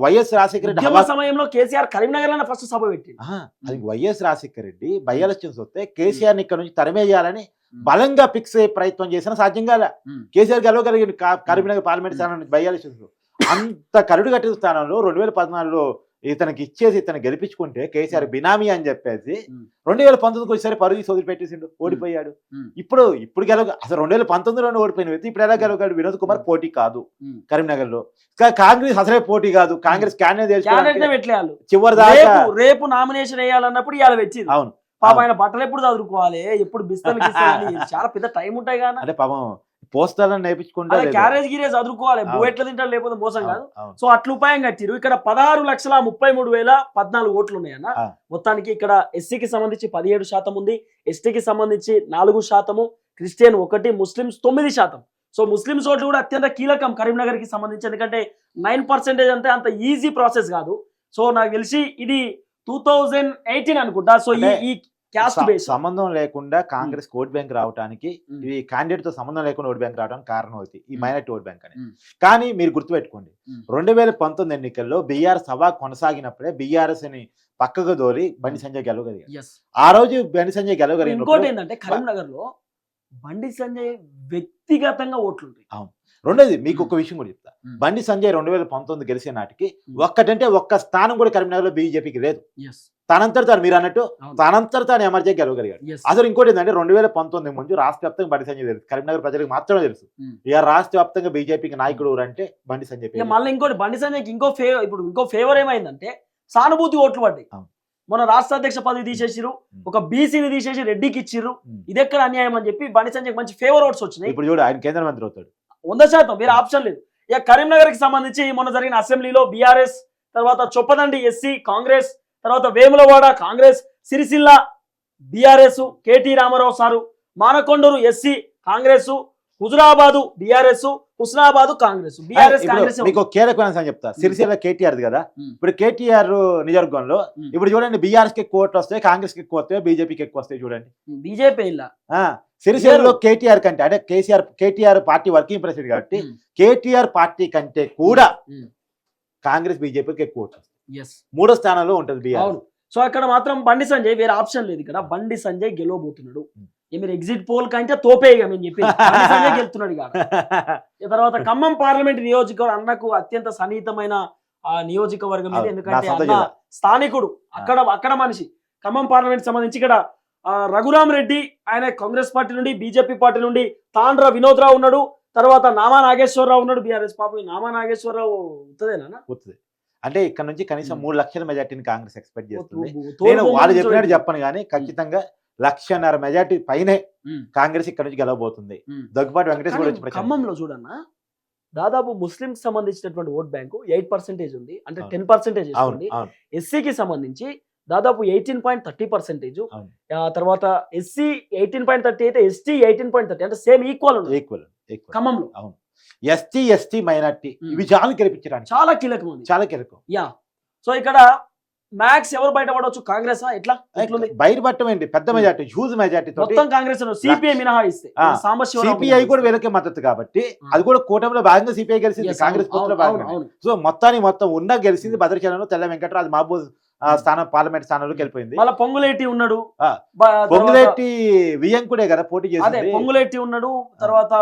వైఎస్ రాజశేఖర రెడ్డి ఉద్యమ సమయంలో కేసీఆర్ కరీంనగర్ లోనే ఫస్ట్ సభ పెట్టింది. అది YS Rajasekhara Reddy by elections వస్తే కేసీఆర్ ని ఇక్కడ నుంచి తరిమేయాలని బలంగా ఫిక్స్ అయ్యే ప్రయత్నం చేసిన సాధ్యం కాలే. కేసీఆర్ గెలవగలిగిన కరీంనగర్ పార్లమెంట్ స్థానం నుంచి బై ఎలక్షన్స్ అంత కరుడు కట్టిన స్థానంలో 2014లో ఇతనికి ఇచ్చేసి ఇతను గెలిపించుకుంటే కేసీఆర్ బినామీ అని చెప్పేసి 2019కి వచ్చేసరి పరుగు వదిలి పెట్టేసిండు, ఓడిపోయాడు. ఇప్పుడు అసలు 2019లోనే ఓడిపోయిన వ్యక్తి ఇప్పుడు ఎలా గెలవగలడు? వినోద్ కుమార్ పోటీ కాదు కరీంనగర్ లో. కాంగ్రెస్ అసలే పోటీ కాదు, కాంగ్రెస్ క్యాండిడేట్ పెట్టలేయాలి. చివరి దాకా రేపు నామినేషన్ వేయాలన్నప్పుడు ఇవాళ వచ్చింది. అవును. పాప ఆయన బట్టలు ఎప్పుడు చదువుకోవాలి, ఎప్పుడు బిస్తలు చాలా పెద్ద టైం ఉంటాయి కానీ అంటే పాపం పోస్టర్లను నేర్పించుకుంటా క్యారేజ్ గిరేజ్ చదువుకోవాలి, బో ఎట్లా తింటారు లేకపోతే మోసం కాదు. సో అట్లా ఉపాయం కట్టిరు. ఇక్కడ 16,33,014 ఓట్లు ఉన్నాయన్న. మొత్తానికి ఇక్కడ ఎస్సీకి సంబంధించి 17% ఉంది, ఎస్టీకి సంబంధించి 4%, క్రిస్టియన్ 1, ముస్లిమ్స్ 9%. సో ముస్లిమ్స్ ఓట్లు కూడా అత్యంత కీలకం కరీంనగర్ కి సంబంధించి, ఎందుకంటే 9% అంటే అంత ఈజీ ప్రాసెస్ కాదు. సో నాకు తెలిసి ఇది 2018 అనుకుంటా. సో ఈ క్యాస్ట్ బేస్ సంబంధం లేకుండా కాంగ్రెస్ ఓట్ బ్యాంక్ రావడానికి, ఈ క్యాండిడేట్ తో సంబంధం లేకుండా ఓట్ బ్యాంక్ రావడానికి కారణం అవుతుంది ఈ మైనారిటీ ఓట్ బ్యాంక్ అని. కానీ మీరు గుర్తుపెట్టుకోండి, 2019 ఎన్నికల్లో బీఆర్ఎస్ సభ కొనసాగినప్పుడే బీఆర్ఎస్ అని పక్కకు దోరి బండి సంజయ్ గెలవగలిగారు. ఆ రోజు బండి సంజయ్ గెలవగలిగారు. ఇంకోటి ఏంటంటే కరీంనగర్ లో బండి సంజయ్ వ్యక్తిగతంగా ఓట్లు ఉంటాయి. అవును. రెండోది మీకు ఒక విషయం కూడా చెప్తా. బండి సంజయ్ 2019 గెలిచే నాటికి ఒక్క స్థానం కూడా కరీంనగర్ లో బీజేపీకి లేదు. తనంతట తాను, మీరు అన్నట్టు తనంతట తాను ఎమర్జీ గెలవగలిగాడు. అసలు ఇంకోటి ఏంటంటే 2019 ముందు రాష్ట్ర వ్యాప్తంగా బండి సంజయ్ తెలుసు, కరీంనగర్ ప్రజలకు మాత్రమే తెలుసు. ఇక రాష్ట్ర వ్యాప్తంగా బీజేపీకి నాయకుడు అంటే బండి సంజయ్. మళ్ళీ ఇంకోటి బండి సంజయ్కి ఇంకో ఫేవర్ ఏమైందంటే సానుభూతి ఓట్లు పడ్డాయి. మొన్న రాష్ట్ర అధ్యక్ష పదవి తీసేసిరు, ఒక బీసీని తీసేసి రెడ్డికి ఇచ్చిర్రు. ఇది ఎక్కడ అన్యాయం అని చెప్పి బండి సంజయ్ మంచి ఫేవర్ ఓట్స్ వచ్చినాయి. ఇప్పుడు చూడు ఆయన కేంద్ర మంత్రి అవుతాడు 100%, వేరే ఆప్షన్ లేదు. ఇక కరీంనగర్ కి సంబంధించి మొన్న జరిగిన అసెంబ్లీలో బీఆర్ఎస్, తర్వాత చొప్పదండి ఎస్సీ కాంగ్రెస్, తర్వాత వేములవాడ కాంగ్రెస్, సిరిసిల్ల బీఆర్ఎస్ కేటీ రామారావు సారు, మానకొండూరు ఎస్సీ కాంగ్రెస్, హుజురాబాదు బీఆర్ఎస్, హుస్నాబాద్ కాంగ్రెస్. బీఆర్ఎస్ కాంగ్రెస్ మీకు కీలకమైన చెప్తా. సిరిసిల్ల కేటీఆర్ కదా, ఇప్పుడు కేటీఆర్ నియోజకవర్గంలో ఇప్పుడు చూడండి బీఆర్ఎస్ కి ఎక్కువ ఓట్లు వస్తాయి, కాంగ్రెస్ కి ఎక్కువ వస్తాయి, బీజేపీకి ఎక్కువ వస్తాయి. చూడండి బీజేపీ సిరిసిల్లలో కేటీఆర్ కంటే అంటే కేటీఆర్ పార్టీ వర్కింగ్ ప్రెసిడెంట్ కాబట్టి కేటీఆర్ పార్టీ కంటే కూడా కాంగ్రెస్ బీజేపీకి ఎక్కువ ఓట్లు వస్తాయి. 3వ స్థానంలో ఉంటుంది బీఆర్. సో అక్కడ మాత్రం బండి సంజయ్, వేరే ఆప్షన్ లేదు. ఇక్కడ బండి సంజయ్ గెలవబోతున్నాడు. మీరు ఎగ్జిట్ పోల్ కంటే తోపేగా మేము చెప్పి బండి సంజయ్ గెలుతున్నాడు. తర్వాత ఖమ్మం పార్లమెంట్ నియోజకవర్గం అన్నకు అత్యంత సన్నిహితమైన నియోజకవర్గం ఇది. ఎందుకంటే అన్న స్థానికుడు, అక్కడ మనిషి. ఖమ్మం పార్లమెంట్ సంబంధించి ఇక్కడ రఘురామ్ రెడ్డి, ఆయన కాంగ్రెస్ పార్టీ నుండి, బీజేపీ పార్టీ నుండి తాండ్ర వినోద్ రావు ఉన్నాడు, తర్వాత నామా నాగేశ్వరరావు ఉన్నాడు బీఆర్ఎస్. పాపం నామా నాగేశ్వరరావు ఉత్తదేనా? అంటే ఇక్కడ నుంచి కనీసం 3 లక్షల మెజార్టీని కాంగ్రెస్ ఎక్స్పెక్ట్ చేస్తుంది. తోలు నేను బొమ్మలు వాళ్ళు చెప్పినట్టు చూడండి. చెప్పను కానీ ఖచ్చితంగా 1,50,000 మెజార్టీ పైనే ఉమ్. కాంగ్రెస్ ఇక్కడ నుంచి గెలవబోతుంది. ఉమ్. దగ్గుబాటి వెంకటేష్ కూడా కానీ వచ్చి ప్రచారం ఖమ్మంలో చూడన్నా దాదాపు ముస్లిం సంబంధించినటువంటి ఓట్ బ్యాంకు 8% ఉంది, అంటే అవును. 10% అవును వేసుకోండి. అవును ఎస్సీకి సంబంధించి దాదాపు 18.30%, అవును. తర్వాత ఎస్సీ 18.30 అయితే ఎస్టీ 18.30, అంటే సేమ్ ఈక్వల్ ఉంది ఈక్వల్ ఖమ్మంలో. అవును. ఎస్టీ మైనార్టీ ఉమ్. ఇవి చాలా గెలిపించడానికి చాలా కీలకం ఉంది. చాలా కీలకం. యా, సో ఇక్కడ మ్యాక్స్ ఎవరు బయటపడవచ్చు? కాంగ్రెస్ ఎట్లుంది? బయటపడటం ఏంటి, పెద్ద మెజార్టీ, హ్యూజ్ మెజార్టీ తోటి మొత్తం కాంగ్రెస్ సిపిఐ మినహాయిస్తే ఆ, సాంబశివరావు సిపిఐ కూడా వీళ్ళకే మద్దతు కాబట్టి అది కూడా కూటమిలో భాగంగా సిపిఐ గెలిచింది, కాంగ్రెస్ పొత్తులో భాగంగా. సో మొత్తం ఉన్న గెలిచింది భద్రాచలంలో తెల్ల వెంకటరావు, అది మహబూబ్ స్థానం పార్లమెంట్ స్థానంలోకి వెళ్ళిపోయింది. మళ్ళీ పొంగులేటి ఉన్నాడు, ఆ, పొంగులేటి వియంకుడే కదా పోటీ అదే చేసింది. పొంగులేటి ఉన్నాడు, తర్వాత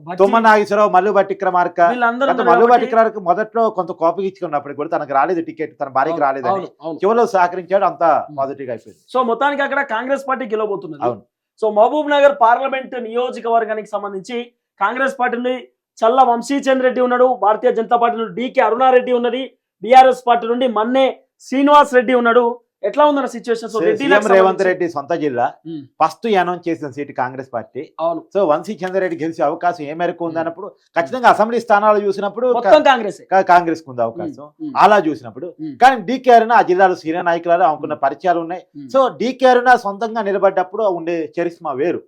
భట్టి, తుమ్మ నాగేశ్వరరావు, మల్లు భట్టిక్రమార్క. వీళ్ళందరూ ఉన్నారు మల్లు కాబట్టి- భట్టిక్రమార్క మొదట్లో కొంత కోపం ఇచ్చుకున్నప్పుడు కూడా తనకు రాలేదు టికెట్, తన భార్యకి రాలేదని అవును, అవును. చివరిలో సహకరించాడు, అంతా పాజిటివ్ గా అయిపోయింది. సో మొత్తానికి అక్కడ కాంగ్రెస్ పార్టీ గెలవబోతున్నది. అవును. సో మహబూబ్ నగర్ పార్లమెంట్ నియోజకవర్గానికి సంబంధించి కాంగ్రెస్ పార్టీ నుండి చల్ల వంశీచంద్ర రెడ్డి ఉన్నాడు, భారతీయ జనతా పార్టీ నుండి డికే అరుణారెడ్డి ఉన్నది, బీఆర్ఎస్ పార్టీ నుండి మన్నే శ్రీనివాస్ రెడ్డి ఉన్నాడు. ఎట్లా ఉందన్న situation? So CM Revanth Reddy సొంత జిల్లా ఉమ్. ఫస్ట్ అనౌన్స్ చేసిన సీటు కాంగ్రెస్ పార్టీ. అవును, సో వంశీ చంద్రరెడ్డి గెలిచే అవకాశం ఏ మేరకు ఉందన్నప్పుడు ఖచ్చితంగా అసెంబ్లీ స్థానాలు చూసినప్పుడు మొత్తం కాంగ్రెస్. కాంగ్రెస్ కు ఉంది అవకాశం అలా చూసినప్పుడు. కానీ డీకే అరుణ ఆ జిల్లాలో సీనియర్ నాయకులు ఆమెకున్న పరిచయాలు ఉన్నాయి. సో డీకే అరుణ సొంతంగా నిలబడ్డప్పుడు ఉండే చరిస్మా వేరు.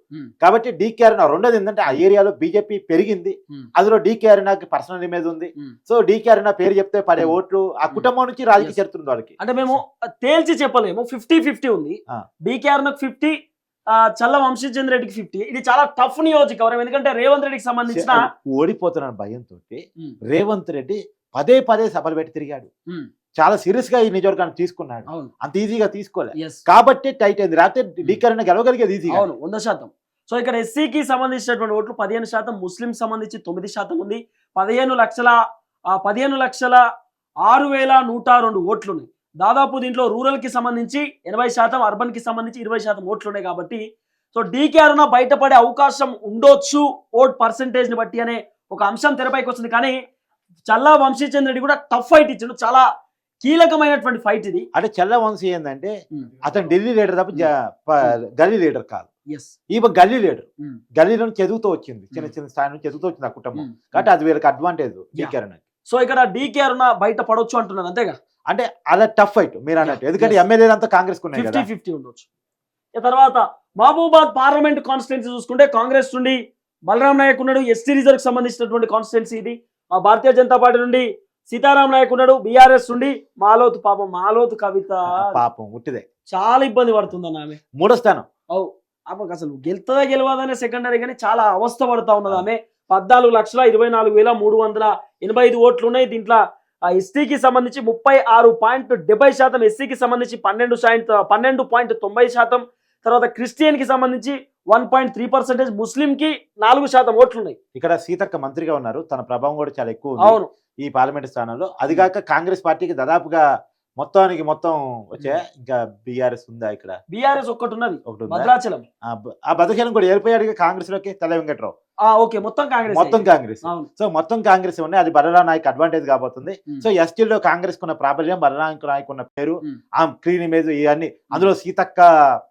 కాబట్టి డీకే అరుణ రెండోది ఏంటంటే ఆ ఏరియాలో బీజేపీ పెరిగింది, అందులో డీకే అరుణకి పర్సనల్ ఇమేజ్ ఉంది. సో డీకే అరుణ పేరు చెప్తే పడే ఓట్లు ఆ కుటుంబం నుంచి రాజకీయ చరిత్ర ఉంది వాళ్ళకి. అంటే మేము తేల్చి చెప్పలేము, 50-50 ఉంది. డికేఆర్ 50, చల్ల వంశీచంద్ర రెడ్డికి 50. ఇది చాలా టఫ్ నియోజకవర్గం, ఎందుకంటే రేవంత్ రెడ్డికి సంబంధించిన ఓడిపోతున్న భయంతో రేవంత్ రెడ్డి పదే సభలు పెట్టి తిరిగాడు, చాలా సీరియస్ గా ఈ నియోజకవర్గాన్ని తీసుకున్నాడు. అంత ఈజీగా తీసుకోలేదు కాబట్టి టైట్ అయింది, రాత్రి డీకే అరుణ గెలవగలిగేది ఈజీగా. 100%. సో ఇక్కడ ఎస్సీకి సంబంధించినటువంటి ఓట్లు 15%, ముస్లిం సంబంధించి 9% ఉంది. 15,06,102 ఓట్లు ఉన్నాయి. దాదాపు దీంట్లో రూరల్ కి సంబంధించి 80%, అర్బన్ కి సంబంధించి 20% ఓట్లు ఉన్నాయి. కాబట్టి సో డీకే అరుణ బయటపడే అవకాశం ఉండొచ్చు ఓట్ పర్సెంటేజ్ ని బట్టి అనే ఒక అంశం తెరపైకి వస్తుంది. కానీ చల్లా వంశీచంద్ర రెడ్డి కూడా టఫ్ ఫైట్ ఇచ్చాడు, చాలా కీలకమైనటువంటి ఫైట్ ఇది. అంటే చల్ల వంశీ ఏంటంటే అతను ఢిల్లీ లీడర్ తప్ప గల్లీ లీడర్ కాదు. ఈమె గల్లీ లీడర్, గల్లీలో చదువుతూ వచ్చింది, చిన్న స్థాయి నుంచి చదువుతూ వచ్చింది ఆ కుటుంబం. కాబట్టి అది వీళ్ళకి అడ్వాంటేజ్ డీకే అరుణకి. సో ఇక్కడ డీకే అరుణ బయట పడవచ్చు అంటున్నాను, అంతేగా? అంటే అలా టఫ్ ఫైట్ మీరు అన్నట్టు, ఎందుకంటే ఎమ్మెల్యేలు అంతా కాంగ్రెస్ 50-50 ఉండొచ్చు. తర్వాత మహబూబాద్ పార్లమెంట్ కాన్స్టిట్యున్సీ చూసుకుంటే కాంగ్రెస్ నుండి బలరాం నాయక్ ఉన్నాడు, ఎస్టీ రిజర్వ్ కి సంబంధించినటువంటి కాన్స్టిట్యున్సీ ఇది. భారతీయ జనతా పార్టీ నుండి సీతారాం నాయక్ ఉన్నాడు, బీఆర్ఎస్ నుండి మాలోతు కవిత పాపం ఉట్టిదే చాలా ఇబ్బంది పడుతుందన్న ఆమె. 3వ స్థానం. ఆమెకు అసలు గెలవదనే సెకండరీ కానీ చాలా అవస్థ పడుతా ఉన్నది ఆమె. 14,24,385 ఓట్లు ఉన్నాయి. దీంట్లో ఎస్టీకి సంబంధించి 36.70%, ఎస్సీకి సంబంధించి 12.90%, తర్వాత క్రిస్టియన్ కి సంబంధించి 1.3%, ముస్లిం కి 4% ఓట్లు ఉన్నాయి. ఇక్కడ సీతక్క మంత్రిగా ఉన్నారు, తన ప్రభావం కూడా చాలా ఎక్కువ ఉంది అవును ఈ పార్లమెంట్ స్థానంలో. అది కాక కాంగ్రెస్ పార్టీకి దాదాపుగా మొత్తం వచ్చే ఇంకా బీఆర్ఎస్ ఉందా? ఇక్కడ బీఆర్ఎస్ ఒకటి ఉన్నది, ఒకటి ఉందా? భద్రాచలం. ఆ భద్రాచలం కూడా వెళ్ళిపోయాడు కాంగ్రెస్ లోకి, తెల్ల వెంకట్రావు. ఓకే, మొత్తం కాంగ్రెస్. సో మొత్తం కాంగ్రెస్ ఉన్నాయి, అది బలరాం నాయక్ అడ్వాంటేజ్ కాబోతుంది. సో ఎస్టీలో కాంగ్రెస్ కున్న ప్రాబల్యం, బలరాం నాయక్ ఉన్న పేరు, ఆ క్లీన్ ఇమేజ్, ఇవన్నీ అందులో సీతక్క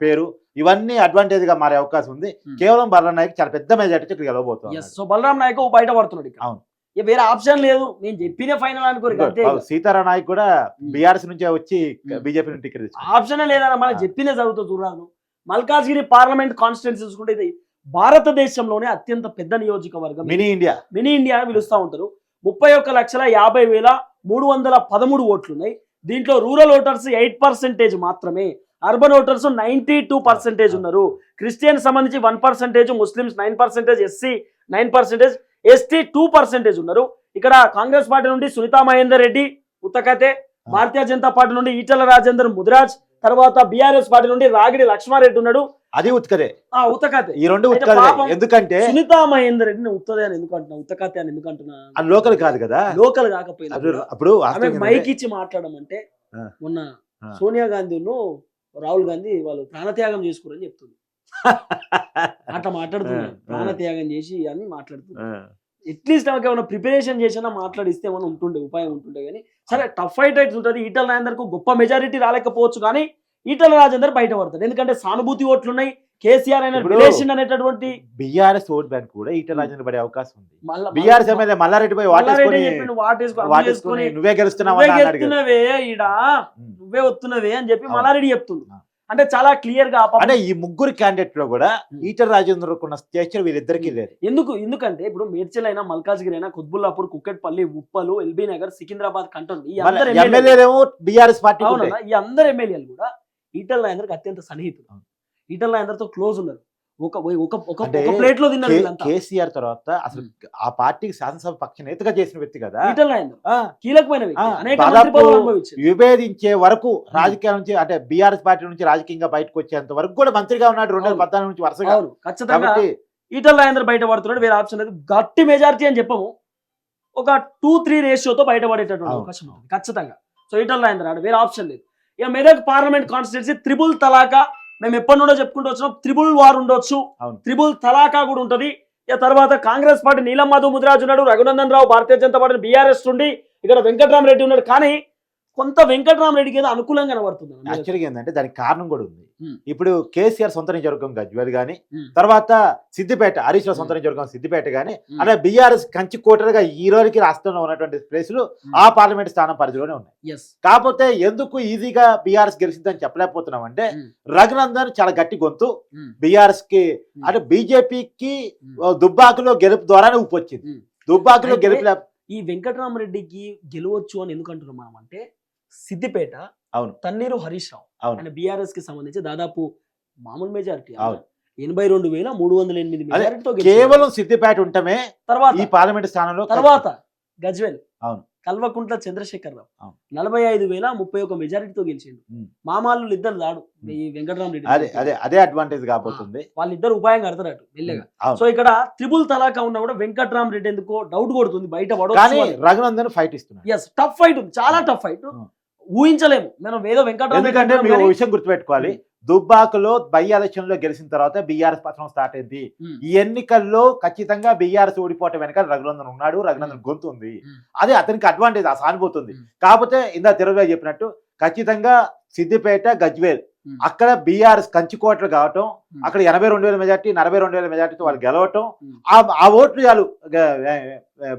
పేరు, ఇవన్నీ అడ్వాంటేజ్ గా మారే అవకాశం ఉంది. కేవలం బలరాం నాయక్ చాలా పెద్ద మెజార్టీ ఇక్కడ గెలవబోతుంది. సో బలరాం నాయక్ బయట పడుతున్నాడు. అవును, వేరే ఆప్షన్ లేదు, నేను చెప్పిన ఫైనల్ అనుకోరు. సీతారాం నాయక్ కూడా బీఆర్ఎస్ నుంచే వచ్చి బీజేపీ నుంచి టికెట్ ఆప్షన్ లేదన్న, మనం చెప్పిన జరుగుతుంది. చూడరాదు మల్కాజ్గిరి పార్లమెంట్ కాన్స్టిట్యున్సీ చూసుకుంటే ఇది భారతదేశంలోనే అత్యంత పెద్ద నియోజకవర్గం, మినీ ఇండియా పిలుస్తూ ఉంటారు. 31,50,313 ఓట్లు ఉన్నాయి. దీంట్లో రూరల్ ఓటర్స్ 8% మాత్రమే, అర్బన్ ఓటర్స్ 92% ఉన్నారు. క్రిస్టియన్ సంబంధించి 1%, ముస్లిమ్స్ 9%, ఎస్సీ 9%, ఎస్టీ 2% ఉన్నారు. ఇక్కడ కాంగ్రెస్ పార్టీ నుండి సునీతా మహేందర్ రెడ్డి ఉత్తకతే, భారతీయ జనతా పార్టీ నుండి ఈటల రాజేందర్ ముదిరాజ్, తర్వాత బీఆర్ఎస్ పార్టీ నుండి రాగిడి లక్ష్మారెడ్డి ఉన్నాడు. అది ఉత్తకతే, ఉత్తకతే. ఈ రెండు ఎందుకంటే సునీతా మహేందర్ రెడ్డిని ఉత్తదే అని ఎందుకు అంటున్నా, ఉత్తకతే అని ఎందుకు అంటున్నా? లోకల్ కాదు కదా, లోకల్ కాకపోయినా అప్పుడు మైక్ ఇచ్చి మాట్లాడమంటే మొన్న సోనియా గాంధీను రాహుల్ గాంధీ వాళ్ళు ప్రాణత్యాగం చేసుకోరని చెప్తుంది. అట్లా మాట్లాడుతున్నారు, ప్రాణత్యాగం చేసి అని మాట్లాడుతున్నారు. అట్లీస్ట్ ఆమెకి ఏమైనా ప్రిపరేషన్ చేసినా మాట్లాడిస్తే ఏమైనా ఉంటుండే ఉపాయం ఉంటుండే కానీ సరే టఫ్ ఫైట్ అయితే ఉంటుంది. ఈటల రాజేందర్కు గొప్ప మెజారిటీ రాలేకపోవచ్చు కానీ ఈటల రాజేందర్ బయటపడతాడు. ఎందుకంటే సానుభూతి ఓట్లు ఉన్నాయి. కేసీఆర్ అయిన ఇప్పుడు రిలేషన్ అనేటటువంటి బీఆర్ఎస్ ఓట్ బ్యాంక్ కూడా ఈటల రాజేందర్ పడే అవకాశం ఉంది. మళ్ళా- బీఆర్ఎస్ ఎమ్మెల్యే మల్లారెడ్డి పోయి మల్లారెడ్డి చెప్పిండు, వాటేసుకొని నువ్వే గెలుస్తున్నావు నువ్వే అని అడిగాడు. గెలుస్తున్నవే ఈడ నువ్వే వస్తున్నవే అని చెప్పి అవును. మల్లారెడ్డి చెప్తుంది. అవును. అంటే చాలా క్లియర్ గా అంటే ఈ ముగ్గురు క్యాండిడేట్ లో కూడా ఈటల రాజేందర్ ఉన్న స్టేచర్ వీళ్ళిద్దరికీ లేదు. ఎందుకంటే ఇప్పుడు మేడ్చల్ అయినా మల్కాజ్గిరి అయినా కుత్బుల్లాపూర్ కుక్కట్పల్లి ఉప్పలు ఎల్బీ నగర్ సికింద్రాబాద్ కంటుంది ఈ అందరు ఎమ్మెల్యేలేమో బీఆర్ఎస్ పార్టీ అవునా ఈ అందరు ఎమ్మెల్యేలు కూడా ఈటల రాజేందర్కి అత్యంత సన్నిహితులు. ఈటల రాజేందర్తో క్లోజ్ ఉన్నారు. ఒక ప్లేట్ లో తిన్నారు వీళ్ళంతా. కేసీఆర్ తర్వాత అసలు ఆ పార్టీకి శాసనసభ పక్ష నేతగా చేసిన వ్యక్తి కదా. ఈటల రాజేందర్ కీలకమైన వ్యక్తి. అనేక దాదాపు మంత్రి పదవులు అనుభవించారు. విభేదించే వరకు రాజకీయాల నుంచి అంటే బీఆర్ఎస్ పార్టీ నుంచి రాజకీయంగా బయటకు వచ్చేంత వరకు కూడా మంత్రిగా ఉన్నాడు 2014 నుంచి వరుసగా. అవును ఖచ్చితంగా కాబట్టి ఈటల రాజేందర్ బయట పడుతున్నాడు. వేరే ఆప్షన్ లేదు. గట్టి మెజారిటీ అని చెప్పము, ఒక 2-3 రేషియోతో బయటపడేటటువంటి అవకాశం ఉంది ఖచ్చితంగా. సో ఈటల రాజేందర్ ఆడ వేరే ఆప్షన్ లేదు. ఇక మెదక్ పార్లమెంట్ కాన్స్టిట్యున్సీ త్రిబుల్ తలాకా మేము ఎప్పటి నుండో చెప్పుకుంటూ వచ్చినాం. త్రిబుల్ వార్ ఉండొచ్చు, త్రిబుల్ తలాకా కూడా ఉంటది. ఇక తర్వాత కాంగ్రెస్ పార్టీ నీలం మధు ముదిరాజు ఉన్నాడు, రఘునందన్ రావు భారతీయ జనతా పార్టీ బీఆర్ఎస్ ఉండి, ఇక్కడ వెంకట్రామరెడ్డి ఉన్నాడు. కానీ కొంత వెంకట్రామరెడ్డికి ఏదో అనుకూలంగా కనబడుతుంది. యాక్చువల్గా ఏంటంటే దానికి కారణం కూడా ఉంది. ఇప్పుడు కేసీఆర్ సొంత నియోజకవర్గం గజ్వేల్ గానీ, Hmm. తర్వాత సిద్దిపేట హరీష్ రావు సొంత నియోజకవర్గం సిద్దిపేట గానీ, అలా బీఆర్ఎస్ కంచి కోటలుగా ఈ రోజుకి రాష్ట్రంలో ఉన్నటువంటి ప్లేసులు ఆ పార్లమెంట్ స్థానం పరిధిలోనే ఉన్నాయి. Yes. కాకపోతే ఎందుకు ఈజీగా బీఆర్ఎస్ గెలిచిందని చెప్పలేకపోతున్నాం అంటే రఘునందన్ చాలా గట్టి గొంతు బీఆర్ఎస్ కి అంటే బీజేపీకి దుబ్బాకులో గెలుపు ద్వారానే ఉప్పొచ్చింది. దుబ్బాకులో అయితే గెలుపు ఈ వెంకట్రామరెడ్డికి గెలవచ్చు అని ఎందుకు అంటున్నాం మనం అంటే సిద్దిపేట అవును తన్నీరు హరీష్ రావు అవును ఆయన బీఆర్ఎస్ కి సంబంధించి దాదాపు మామూలు మెజారిటీ అవును 82,308 మెజారిటీతో కేవలం సిద్దిపేట ఉంటమే తర్వాత ఈ పార్లమెంట్ స్థానంలో తర్వాత గజ్వేల్ అవును కల్వకుంట్ల చంద్రశేఖర్ రావు అవును. 45,031 మెజారిటీతో గెలిచిండు. మామాళ్ళు ఇద్దరు దాడు ఈ వెంకటరామరెడ్డి అదే అదే అదే అడ్వాంటేజ్ కాబోతుంది. వాళ్ళిద్దరు ఉపాయం కడతారట మెల్లగా. అవును. సో ఇక్కడ త్రిబుల్ తలాకా ఉన్నా కూడా వెంకటరామరెడ్డి ఎందుకో డౌట్ కొడుతుంది బయట కానీ పడవచ్చు. రఘునందన్ ఫైట్ ఇస్తున్నాడు. ఎస్ టఫ్ ఫైట్ ఉంది, చాలా టఫ్ ఫైట్. ఊహించలేము మనం ఏదో ఎందుకంటే వెంకటరామరెడ్డి మీరు విషయం గుర్తుపెట్టుకోవాలి, దుబ్బాకలో బై ఎలక్షన్ లో గెలిచిన తర్వాత బీఆర్ఎస్ పత్రం స్టార్ట్ అయింది. ఈ ఎన్నికల్లో ఖచ్చితంగా బీఆర్ఎస్ ఓడిపోవటం వెనక రఘునందన్ ఉన్నాడు, రఘునందన్ గొంతు ఉంది. అదే అతనికి అడ్వాంటేజ్, ఆ సానుభూతుంది. కాకపోతే ఇందా తిరుగు చెప్పినట్టు ఖచ్చితంగా సిద్దిపేట గజ్వేల్ అక్కడ బీఆర్ఎస్ కంచుకోటలు కావటం, అక్కడ 82,000 మెజార్టీ 42,000 మెజార్టీతో వాళ్ళు గెలవటం, ఆ ఓట్లు చాలు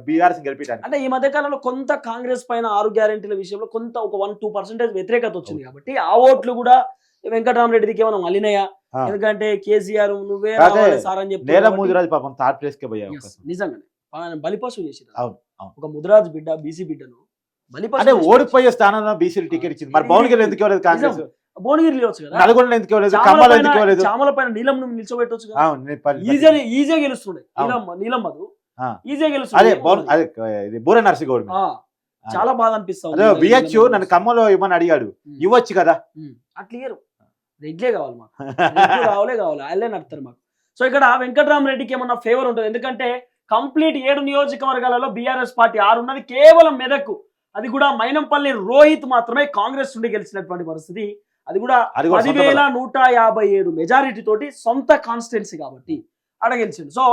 బీఆర్ఎస్ గెలిపించడానికి. అంటే ఈ మధ్య కాలంలో కొంత కాంగ్రెస్ పైన 6 గ్యారెంటీల విషయంలో కొంత ఒక 1-2% వ్యతిరేకత వచ్చింది కాబట్టి ఆ ఓట్లు కూడా వెంకటరామరెడ్డికి ఏమైనా మలినయా? ఎందుకంటే కేసీఆర్ నువ్వే రావాలి సార్ అని చెప్పి నేల ముదిరాజు పాపం థర్డ్ ప్లేస్ కే పోయే అవకాశం. నిజంగానే ఆయన బలిపశువు చేసిరు. అవును, అవును. ఒక ముదిరాజు బిడ్డ బీసీ బిడ్డను అంటే బలిపశువు ఓడిపోయే స్థానంలో బీసీలు టికెట్ ఇచ్చింది. మరి భువనగిరి ఎందుకు ఇవ్వలేదు కాంగ్రెస్? భువనగిరి వచ్చు కదా, నల్గొండ ఎందుకు ఇవ్వలేదు? ఖమ్మంలో ఎందుకు ఇవ్వలేదు? చామల పైన నీలం నిల్చోబెట్టొచ్చు కదా, అవును, ఈజీగా గెలుస్తుండే. నీలం మధు ఈజీగా అదే గెలుస్తుంది. అదే ఇది బూర నర్సిగౌడ్ చాలా బాధ అనిపిస్తుంది. విహెచ్ నన్ను ఖమ్మంలో ఇవ్వమని అడిగాడు, ఇవ్వచ్చు కదా. అట్లా ఇయ్యరు, రెగ్లే కావాలి మాకు, కావాలే కావాలి, వాళ్ళే నడుపుతారు మాకు. సో ఇక్కడ వెంకటరామరెడ్డికి ఏమన్నా ఫేవర్ ఉంటుంది. ఎందుకంటే కంప్లీట్ 7 నియోజకవర్గాలలో బీఆర్ఎస్ పార్టీ 6 ఉన్నది, కేవలం మెదక్ అది కూడా మైనంపల్లి రోహిత్ మాత్రమే కాంగ్రెస్ నుండి గెలిచినటువంటి పరిస్థితి. అది కూడా 10,157 మెజారిటీ తోటి సొంత కాన్స్టిట్యున్సీ కాబట్టి ఆడ గెలిచిండు. సో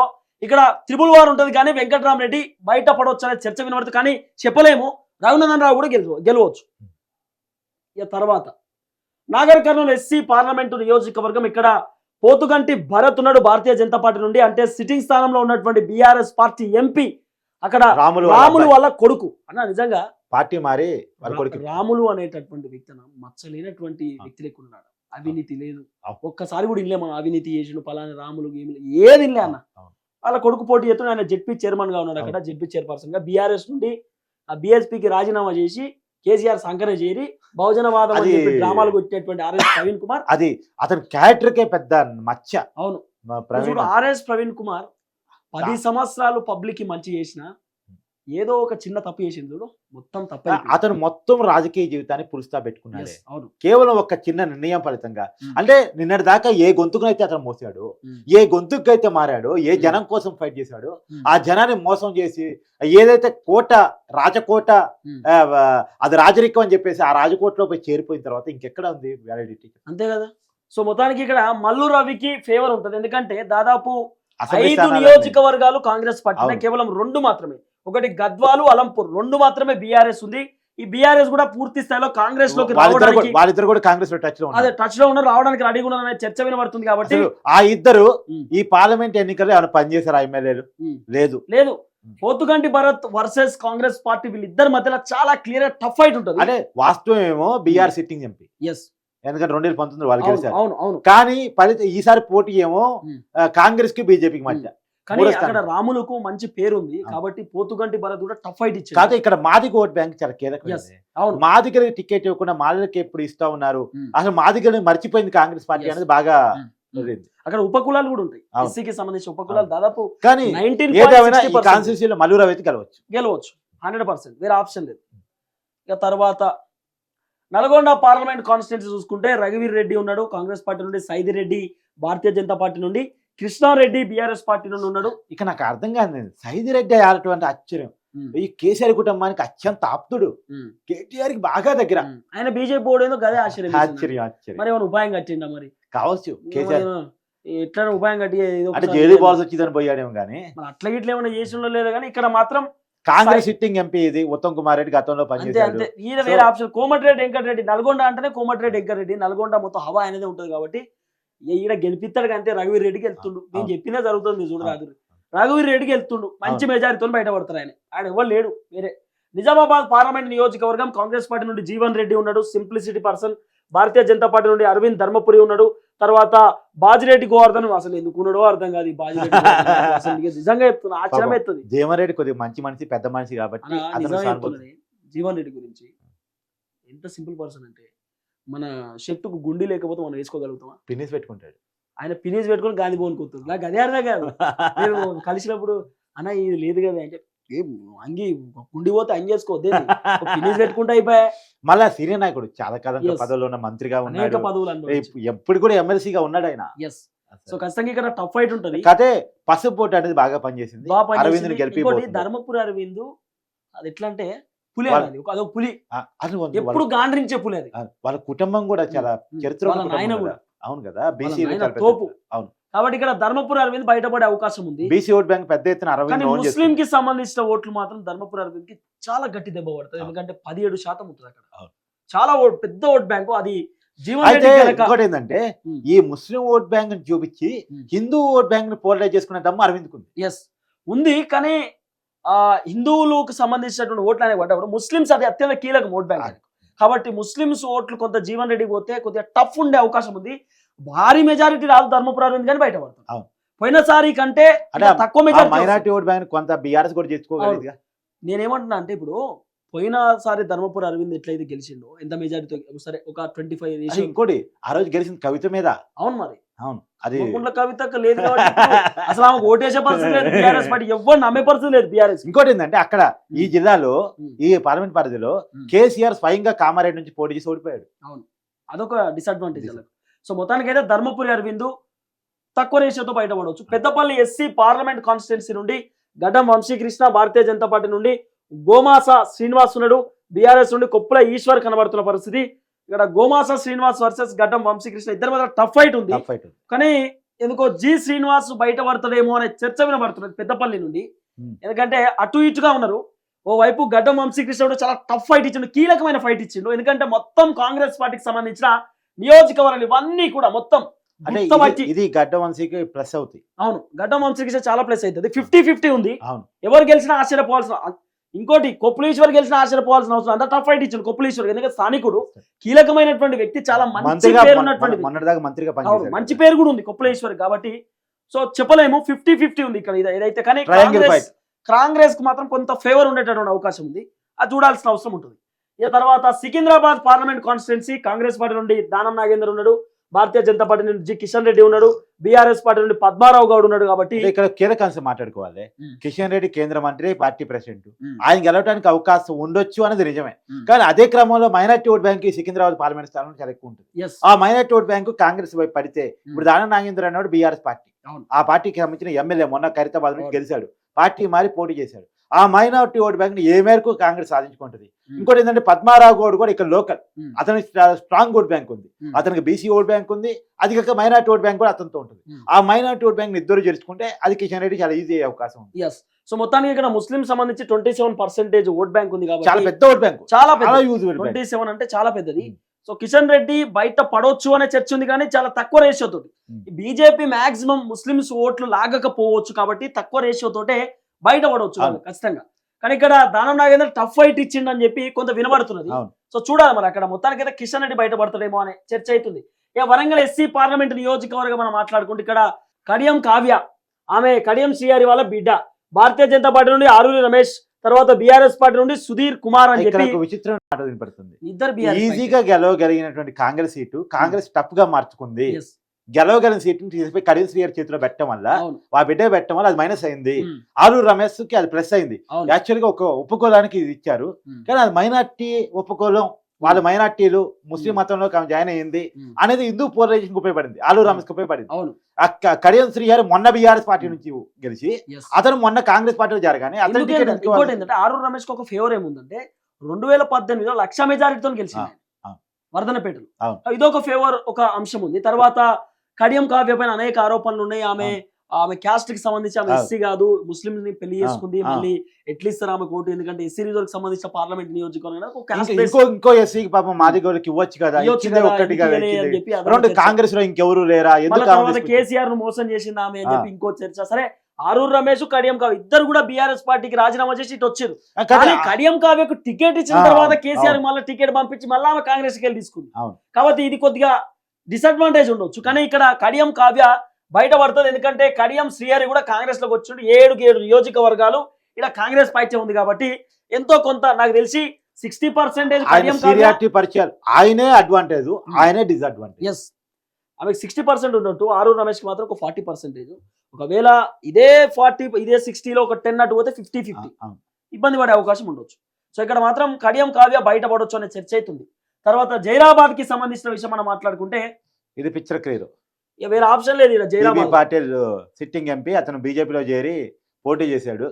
ఇక్కడ త్రిబుల్ వార్ ఉంటుంది కానీ వెంకటరామరెడ్డి బయట పడవచ్చు అనే చర్చ వినబడుతుంది. కానీ చెప్పలేము, రఘునందన్ రావు కూడా గెలవచ్చు. ఇక తర్వాత నాగర్ కర్నూలు ఎస్సీ పార్లమెంటు నియోజకవర్గం, ఇక్కడ పోతుగంటి భరత్ ఉన్నాడు భారతీయ జనతా పార్టీ నుండి. అంటే సిట్టింగ్ స్థానంలో ఉన్నటువంటి బీఆర్ఎస్ పార్టీ ఎంపీ అక్కడ రాములు వాళ్ళ కొడుకు. అన్న నిజంగా పార్టీ మారి రాములు అనేటటువంటి వ్యక్తి మచ్చలేనటువంటి వ్యక్తి లేకున్నాడు. అవినీతి లేదు, ఒక్కసారి కూడా ఇల్లే మనం అవినీతి చేసిన పలానా రాములు ఏది ఇల్లే అన్న. వాళ్ళ కొడుకు పోటీ చేస్తున్న ఆయన జెడ్పీ చైర్మన్ గా ఉన్నాడు. అక్కడ జెడ్పీ చైర్పర్సన్ గా బీఆర్ఎస్ నుండి ఆ బీఎస్పీకి రాజీనామా చేసి కేసీఆర్ సంకర చేరి బహుజనవాదం అని చెప్పి డ్రామాలు కొట్టేటువంటి ఆర్ఎస్ ప్రవీణ్ కుమార్, అది అతని క్యారెక్టర్కే పెద్ద మచ్చ. అవును, ఆర్ఎస్ ప్రవీణ్ కుమార్ 10 సంవత్సరాలు పబ్లిక్ కి మంచి చేసిన ఏదో ఒక చిన్న తప్పు చేసింది చూడు, మొత్తం తప్ప అతను మొత్తం రాజకీయ జీవితాన్ని పురుస్తా పెట్టుకున్నాడు. అవును, కేవలం ఒక చిన్న నిర్ణయం ఫలితంగా. అంటే నిన్నటి దాకా ఏ గొంతుకునైతే అతను మోసాడు, ఏ గొంతుకు అయితే మారాడు, ఏ జనం కోసం ఫైట్ చేశాడు, ఆ జనాన్ని మోసం చేసి ఏదైతే కోట రాజకోట అది రాజరికం అని చెప్పేసి ఆ రాజకోటలో పోయి చేరిపోయిన తర్వాత ఇంకెక్కడ ఉంది వ్యాలిడిటీ? అంతే కదా. సో మొత్తానికి ఇక్కడ మల్లు రవికి ఫేవర్ ఉంటుంది. ఎందుకంటే దాదాపు అసెంబ్లీ 5 స్థానాలన్నీ. నియోజకవర్గాలు కాంగ్రెస్ పార్టీ అవును. కేవలం 2 మాత్రమే. ఒకటి గద్వాలు, అలంపూర్ 2 మాత్రమే బీఆర్ఎస్ ఉంది. ఈ బీఆర్ఎస్ కూడా పూర్తి స్థాయిలో కాంగ్రెస్ లోకి రావడానికి వాళ్ళిద్దరు కూడా కాంగ్రెస్ లో టచ్ లో అదే ఉన్నారు. టచ్ లో ఉన్నారు, రావడానికి రెడీగా ఉన్నారు అనే చర్చ వినబడుతుంది. కాబట్టి అసలు ఆ ఇద్దరు ఉమ్. ఈ పార్లమెంట్ ఎన్నికల్లో ఏమైనా పనిచేశారు ఎమ్మెల్యేలు? ఉమ్. లేదు. లేదు, పోతుగంటి భరత్ వర్సెస్ కాంగ్రెస్ పార్టీ వీళ్ళిద్దరి మధ్యలో చాలా క్లియర్ టఫ్ ఫైట్ ఉంటుంది. అంటే వాస్తవం ఏమో బీఆర్ సిట్టింగ్ ఎంపీ, ఎస్, ఎందుకంటే 2019 వాళ్ళు గెలిచారు. అవును అవును. కానీ ఫలితం ఈసారి పోటీ ఏమో కాంగ్రెస్ కి బీజేపీకి మధ్య. కానీ మూడో అక్కడ స్థానం. రాములకు మంచి పేరు ఉంది కాబట్టి పోతుగంటి భరత్ కూడా టఫ్ ఫైట్ ఇచ్చారు. కాదు, ఇక్కడ మాదిగ ఓట్ బ్యాంక్ చాలా Yes. కీలకమైనది. అవును. మాదిగలకి టికెట్ ఇవ్వకుండా మాదిగలకి ఎప్పుడు ఇస్తా ఉన్నారు. ఉమ్. అసలు మాదిగలని మర్చిపోయింది కాంగ్రెస్ పార్టీ Yes. అనేది బాగా ఉమ్. జరిగింది. అక్కడ ఉపకులాలు కూడా ఉంటాయి. అవును. ఎస్సీకి సంబంధించిన ఉపకులాలు దాదాపు కానీ ఏదేమైనా ఈ 19.60% కాన్స్టిట్యూన్సీలో మల్లూరావు అయితే గెలవచ్చు. గెలవచ్చు 100%, వేరే ఆప్షన్ లేదు. ఇక తర్వాత నల్గొండ పార్లమెంట్ కాన్స్టిట్యున్సీ చూసుకుంటే రఘువీర్ రెడ్డి ఉన్నాడు కాంగ్రెస్ పార్టీ నుండి, సైది రెడ్డి భారతీయ జనతా పార్టీ నుండి, కృష్ణారెడ్డి బీఆర్ఎస్ పార్టీ నుండి ఉన్నాడు. ఇక నాకు అర్థం కాదు, సైదిరెడ్డి ఆడటువంటి ఆశ్చర్యం. ఈ కేసీఆర్ కుటుంబానికి అత్యంత ఆప్తుడు, కేటీఆర్ కి బాగా దగ్గర. ఆయన బీజేపీ బోర్డు గదే ఆశ్చర్యం వేసింది. ఆశ్చర్యం ఆశ్చర్యం మరి ఏమైనా ఉపాయం కట్టిండా మరి? కావచ్చు. కేసీఆర్ ఎట్లా ఉపాయం కట్టి ఏదో అంటే ఒకసారి జైలు బాల్స్ వచ్చిందని పోయాడేమో కానీ మరి అట్లా గిట్ల ఏమైనా చేసిండో లేదు కానీ ఇక్కడ మాత్రం కాంగ్రెస్ సిట్టింగ్ ఎంపీ ఇది ఉత్తమ్ కుమార్ రెడ్డి గతంలో అంతే పనిచేశాడు. అంతే. ఈయన వేరే ఆప్షన్. కోమటిరెడ్డి వెంకటరెడ్డి, నల్గొండ అంటేనే కోమటిరెడ్డి వెంకటరెడ్డి, నల్గొండ మొత్తం హవా అనేది ఉంటది కాబట్టి ఈయన గెలిపిస్తాడు అంతే. రఘువీర్ రెడ్డికి వెళ్తుండు, నేను చెప్పినా జరుగుతుంది చూడు. రఘువీర్ రెడ్డికి వెళ్తుండు, మంచి మెజారిటీతో బయటపడతారు. ఆయన ఎవరు లేడు వేరే. నిజామాబాద్ పార్లమెంట్ నియోజకవర్గం కాంగ్రెస్ పార్టీ నుండి జీవన్ రెడ్డి ఉన్నాడు, సింప్లిసిటీ పర్సన్. భారతీయ జనతా పార్టీ నుండి అరవింద్ ధర్మపురి ఉన్నాడు. తర్వాత బాజిరెడ్డి గోవర్ధన్ అసలు ఎందుకు ఉన్నాడో అర్థం కాదు. ఈ బాజిరెడ్డి అసలు నిజంగా చెప్తున్నా, ఆశ్చర్యం అవుతుంది. జీవన్ రెడ్డి కొద్దిగా మంచి మనిషి, పెద్ద మనిషి కాబట్టి అతను నిజంగా సానుభూతి. చెప్తున్నది జీవన్ రెడ్డి గురించి. ఎంత సింపుల్ పర్సన్ అంటే మన షర్టుకు గుండి లేకపోతే మనం వేసుకోగలుగుతామా? పిన్నిస్ పెట్టుకుంటాడు ఆయన ఫినిష్ పెట్టుకొని గాంధీ భవన్కి వస్తుంది. నాకు అదే అర్థం కాదు. నేను కలిసినప్పుడు అన్న ఇది లేదు కదా అంటే, ఏం అంగి గుండి పోతే అంగి వేసుకోవద్దే, ఫినిష్ పెట్టుకుంటే అయిపోయా. మళ్ళా సీనియర్ నాయకుడు, చాలా కాలం Yes. పదవిలో ఉన్న మంత్రిగా అనేక ఉన్నాడు. పదవులు అనుభవించి. ఎప్పుడు కూడా ఎమ్మెల్సీగా ఉన్నాడు ఆయన. ఎస్. సో ఖచ్చితంగా ఇక్కడ టఫ్ ఫైట్ ఉంటుంది. కదే పసుపోటు అనేది బాగా పనిచేసింది. బాగా పనిచేసింది. అరవింద్ని గెలిపి ఇంకోటి ధర్మపురి అరవింద్ అది ఎట్లా అంటే పులి అనేది అదొక పులి, ఎప్పుడు గాండ్రించే పులి అది. వాళ్ళ కుటుంబం కూడా చాలా చరిత్ర వాళ్ళ నాయన కూడా. అవును కదా, బీసీ వాళ్ళ నాయన తోపు. అవును. కాబట్టి ఇక్కడ ధర్మపురి అరవింద్ బయటపడే అవకాశం ఉంది. బీసీ ఓట్ బ్యాంక్ పెద్ద ఎత్తున కానీ అరవింద్ ఓన్ ముస్లిం చేస్తుంది. కి సంబంధించిన ఓట్లు మాత్రం ధర్మపురి అరవింద్ కి చాలా గట్టి దెబ్బ పడుతుంది. ఎందుకంటే 17% ఉంటుంది అక్కడ. అవును. చాలా పెద్ద ఓట్ బ్యాంకు అది. జీవన్ అయితే రెడ్డి గనక ఇంకోటి ఏంటంటే ఈ ముస్లిం ఓట్ బ్యాంక్ చూపించి హిందూ ఓట్ బ్యాంక్ ని పోలరైజ్ చేసుకునే దమ్ము అరవింద్ ఉంది. ఎస్ ఉంది. కానీ హిందువులకు సంబంధించినటువంటి ఓట్లు అనేవి పడ్డప్పుడు ముస్లిమ్స్ అది అత్యంత కీలకం ఓట్ బ్యాంక్. కాబట్టి ముస్లిమ్స్ ఓట్లు కొంత జీవన్ రెడ్డి పోతే కొద్దిగా టఫ్ ఉండే అవకాశం ఉంది. భారీ మెజారిటీ రాదు ధర్మపురి అరవింద్ కానీ బయటపడుతుంది. అవును. పోయినసారి కంటే అంటే తక్కువ మెజారిటీ. మైనారిటీ ఓట్ బ్యాంక్ కొంత బీఆర్ఎస్ కూడా చేసుకోగలిగింది. నేనేమంటున్నా అంటే ఇప్పుడు పోయినసారి ధర్మపురి అరవింద్ ఎట్లయితే గెలిచిండో ఎంత మెజారిటీతో, సరే ఒక 25. ఇంకోటి ఆ రోజు గెలిచిన కవిత మీద. అవును మరి. అవును, అది కవితకు లేదు కాబట్టి అసలు ఆమెకు ఓటేసే పరిస్థితి లేదు బీఆర్ఎస్ పార్టీ, ఎవరు నమ్మే పరిస్థితి లేదు బీఆర్ఎస్. ఇంకోటి ఏంటంటే అక్కడ ఈ జిల్లాలో ఈ పార్లమెంట్ పరిధిలో కేసీఆర్ స్వయంగా కామారెడ్డి నుంచి పోటీ చేసి ఓడిపోయాడు. అవును, అదొక డిసడ్వాంటేజ్ వాళ్ళకి. సో మొత్తానికి అయితే ధర్మపురి అరవింద్ తక్కువ రేషియోతో బయటపడవచ్చు. పెద్దపల్లి ఎస్సీ పార్లమెంట్ కాన్స్టిట్యున్సీ నుండి గడ్డం వంశీకృష్ణ భారతీయ జనతా పార్టీ నుండి, గోమాస శ్రీనివాస్ ఉన్నాడు బీఆర్ఎస్ నుండి, కొప్పుల ఈశ్వర్ కనబడుతున్న పరిస్థితి. ఇక్కడ గోమాస శ్రీనివాస్ వర్సెస్ గడ్డం వంశీకృష్ణ ఇద్దరి మధ్య టఫ్ ఫైట్ ఉంది. కానీ ఎందుకో జి శ్రీనివాస్ బయటపడతాడేమో అనే చర్చ వినబడుతున్నది పెద్దపల్లి నుండి. ఎందుకంటే అటు ఇటుగా ఉన్నారు. ఓవైపు గడ్డం వంశీకృష్ణ చాలా టఫ్ ఫైట్ ఇచ్చిండు, కీలకమైన ఫైట్ ఇచ్చిండు. ఎందుకంటే మొత్తం కాంగ్రెస్ పార్టీకి సంబంధించిన నియోజకవర్గాలు ఇవన్నీ కూడా మొత్తం ఇది గడ్డం వంశీకి ప్లస్ అవుతాయి. అవును, గడ్డం వంశీకృష్ణ చాలా ప్లస్ అవుతుంది. 50-50 ఉంది. అవును, ఎవరు గెలిచినా ఆశ్చర్యపోవాల్సిన. ఇంకోటి కొప్పులీశ్వర్ గెలిచిన ఆశ్చర్యపోవాల్సిన అవసరం అంత టఫ్ ఫైట్ ఇచ్చిండు కొప్పులీశ్వర్. ఎందుకంటే స్థానికుడు, కీలకమైనటువంటి వ్యక్తి, చాలా మంచి పేరు ఉన్నటువంటి, మంచి పేరు కూడా ఉంది కొప్పులీశ్వర్. కాబట్టి సో చెప్పలేము, 50-50 ఉంది ఇక్కడ ఏదైతే. కానీ కాంగ్రెస్ కు మాత్రం కొంత ఫేవర్ ఉండేటటువంటి అవకాశం ఉంది, అది చూడాల్సిన అవసరం ఉంటుంది. ఇక తర్వాత Secunderabad parliament constituency Congress party నుండి దానం నాగేందర్ ఉన్నాడు, భారతీయ జనతా పార్టీ నుండి జి కిషన్ రెడ్డి ఉన్నాడు, బీఆర్ఎస్ పార్టీ నుండి పద్మారావు గౌడ్ ఉన్నాడు. కాబట్టి ఇక్కడ కీలక అంశం మాట్లాడుకోవాలి. కిషన్ రెడ్డి కేంద్ర మంత్రి, పార్టీ ప్రెసిడెంట్, ఆయన గెలవడానికి అవకాశం ఉండొచ్చు అనేది నిజమే. కానీ అదే క్రమంలో minority vote bank Secunderabad parliament స్థానంలో చాలా ఎక్కువ ఉంటుంది. ఆ మైనార్టీ ఓట్ బ్యాంకు కాంగ్రెస్ వైపు పడితే, ఇప్పుడు దానం నాగేంద్ర అన్నాడు బీఆర్ఎస్ పార్టీ, ఆ పార్టీకి సంబంధించిన ఎమ్మెల్యే మొన్న ఖైరతాబాద్ నుంచి గెలిచాడు, పార్టీ మారి పోటీ చేశాడు. ఆ మైనారిటీ ఓటు బ్యాంక్ ఏ మేరకు కాంగ్రెస్ సాధించుకుంటది. ఇంకోటి ఏంటంటే పద్మారావు గౌడ్ కూడా ఇక్కడ లోకల్, అతని స్ట్రాంగ్ ఓట్ బ్యాంక్ ఉంది, అతనికి బీసీ ఓట్ బ్యాంక్ ఉంది, అది కాక మైనారిటీ ఓట్ బ్యాంక్ కూడా అతనితో ఉంటుంది. ఆ మైనారిటీ ఓట్ బ్యాంక్ ఇద్దరు చేర్చుకుంటే అది కిషన్ రెడ్డి చాలా ఈజీ అయ్యే అవకాశం ఉంది. ఎస్. సో మొత్తానికి ఇక్కడ ముస్లిం సంబంధించి 27% ఓట్ బ్యాంక్ ఉంది చాలా కాబట్టి పెద్ద ఓట్ బ్యాంక్, చాలా చాలా యూజ్ఫుల్. 27 అంటే చాలా పెద్దది. సో కిషన్ రెడ్డి బయట పడవచ్చు అనే చర్చ ఉంది కానీ చాలా తక్కువ రేషియో తోటి. బీజేపీ మాక్సిమం ముస్లిమ్స్ ఓట్లు లాగకపోవచ్చు కాబట్టి తక్కువ రేషియో తోటే బయట పడవచ్చు వాళ్ళు ఖచ్చితంగా. కానీ ఇక్కడ దానం నాగేంద్ర టఫ్ ఫైట్ ఇచ్చిండని చెప్పి కొంత వినబడుతున్నది. సో చూడాలి మరి అక్కడ మొత్తానికి అయితే కిషన్ రెడ్డి బయటపడతాడేమో అనే చర్చ అవుతుంది. ఇక వరంగల్ ఎస్సీ పార్లమెంట్ నియోజకవర్గం మనం మాట్లాడుకుంటే ఇక్కడ కడియం కావ్య, ఆమె కడియం శ్రీహరి వాళ్ళ బిడ్డ, భారతీయ జనతా పార్టీ నుండి ఆరూరి రమేష్, తర్వాత బీఆర్ఎస్ పార్టీ నుండి సుధీర్ కుమార్ అని చెప్పి విచిత్రమైన మాట వినపడుతుంది. ఇద్దరు ఈజీగా గెలవగలిగినటువంటి కాంగ్రెస్ సీటు కాంగ్రెస్ టఫ్ గా మార్చుకుంది. గెలవగలిగిన సీటుని తీసిపోయి కడియం శ్రీహరి చేతిలో పెట్టడం వల్ల, ఆ బిడ్డ పెట్టడం వల్ల అది మైనస్ అయింది. ఆరూరు రమేష్ కి అది ప్లస్ అయింది. యాక్చువల్ గా ఒక ఉపకులానికి ఇది ఇచ్చారు, కానీ అది మైనార్టీ ఉపకులం, వాళ్ళ మైనార్టీలు ముస్లిం మతంలో జాయిన్ అయ్యింది అనేది హిందూ పోలరైజేషన్ ఉపయోగపడింది, ఆలూరు రమేష్ కి ఉపయోగపడింది. కడియం శ్రీహరి మొన్న బీఆర్ఎస్ పార్టీ నుంచి గెలిచి అతను మొన్న కాంగ్రెస్ పార్టీలో జరగానే ఆరూరు రమేష్ కి ఒక ఫేవర్ ఏముందంటే 2018లో 1,00,000 మెజారిటీతో గెలిచింది వర్ధనపేటలో. ఇదొక ఫేవర్, ఒక అంశం ఉంది. తర్వాత కడియం కావ్య పైన అనేక ఆరోపణలు ఉన్నాయి. ఆమె క్యాస్ట్ కి సంబంధించి ఆమె ఎస్సీ కాదు, ముస్లిం ని పెళ్లి చేసుకుంది, మళ్ళీ ఎట్లా ఇస్తారు ఆమె ఓటు, ఎందుకంటే ఎస్సీ రిజర్వ్ కి సంబంధించిన పార్లమెంట్ నియోజకవర్గం ఇంకో ఎస్సీ పాపం మాదిగోళ్ళకి ఇవ్వచ్చు కదా, కాంగ్రెస్ లో ఇంకెవరు లేరా, కేసీఆర్ ను మోసం చేసింది ఆమె అని చెప్పి ఇంకో చర్చ. సరే, ఆరూరు రమేష్ కడియం కావ్య ఇద్దరు కూడా బీఆర్ఎస్ పార్టీకి రాజీనామా చేసి ఇటు వచ్చారు. కానీ కడియం కావ్యకు టికెట్ ఇచ్చిన తర్వాత కేసీఆర్ మళ్ళీ టికెట్ పంపించి మళ్ళీ ఆమె కాంగ్రెస్ కి వెళ్ళి తీసుకుంది. కాబట్టి ఇది కొద్దిగా డిసడ్వాంటేజ్ ఉండొచ్చు. కానీ ఇక్కడ కడియం కావ్య బయటపడుతుంది, ఎందుకంటే కడియం శ్రీహరి కూడా కాంగ్రెస్ లోకి వచ్చిండు. 7 నియోజకవర్గాలు ఇక్కడ కాంగ్రెస్ పైచే ఉంది కాబట్టి ఎంతో కొంత నాకు తెలిసి 60% పరిచయాలు ఆయనే అడ్వాంటేజ్, ఆయనే డిసడ్వాంటేజ్. ఎస్, ఆమెకు 60% ఉన్నట్టు ఆరూరు రమేష్ కి మాత్రం ఒక 40%. ఒకవేళ ఇదే 40 ఇదే 60లో ఒక 10 అటు పోతే 50-50 ఇబ్బంది పడే అవకాశం ఉండొచ్చు. సో ఇక్కడ మాత్రం కడియం కావ్య బయటపడొచ్చు అనే చర్చ అవుతుంది. తర్వాత జైరాబాద్ కి సంబంధించిన విషయం మనం మాట్లాడుకుంటే ఇది పిక్చర్ క్లియర్, వేరే ఆప్షన్ లేదు. ఇక్కడ జైరాబాద్ పాటిల్ సిట్టింగ్ ఎంపీ, అతను బీజేపీలో చేరి పోటీ చేశాడు.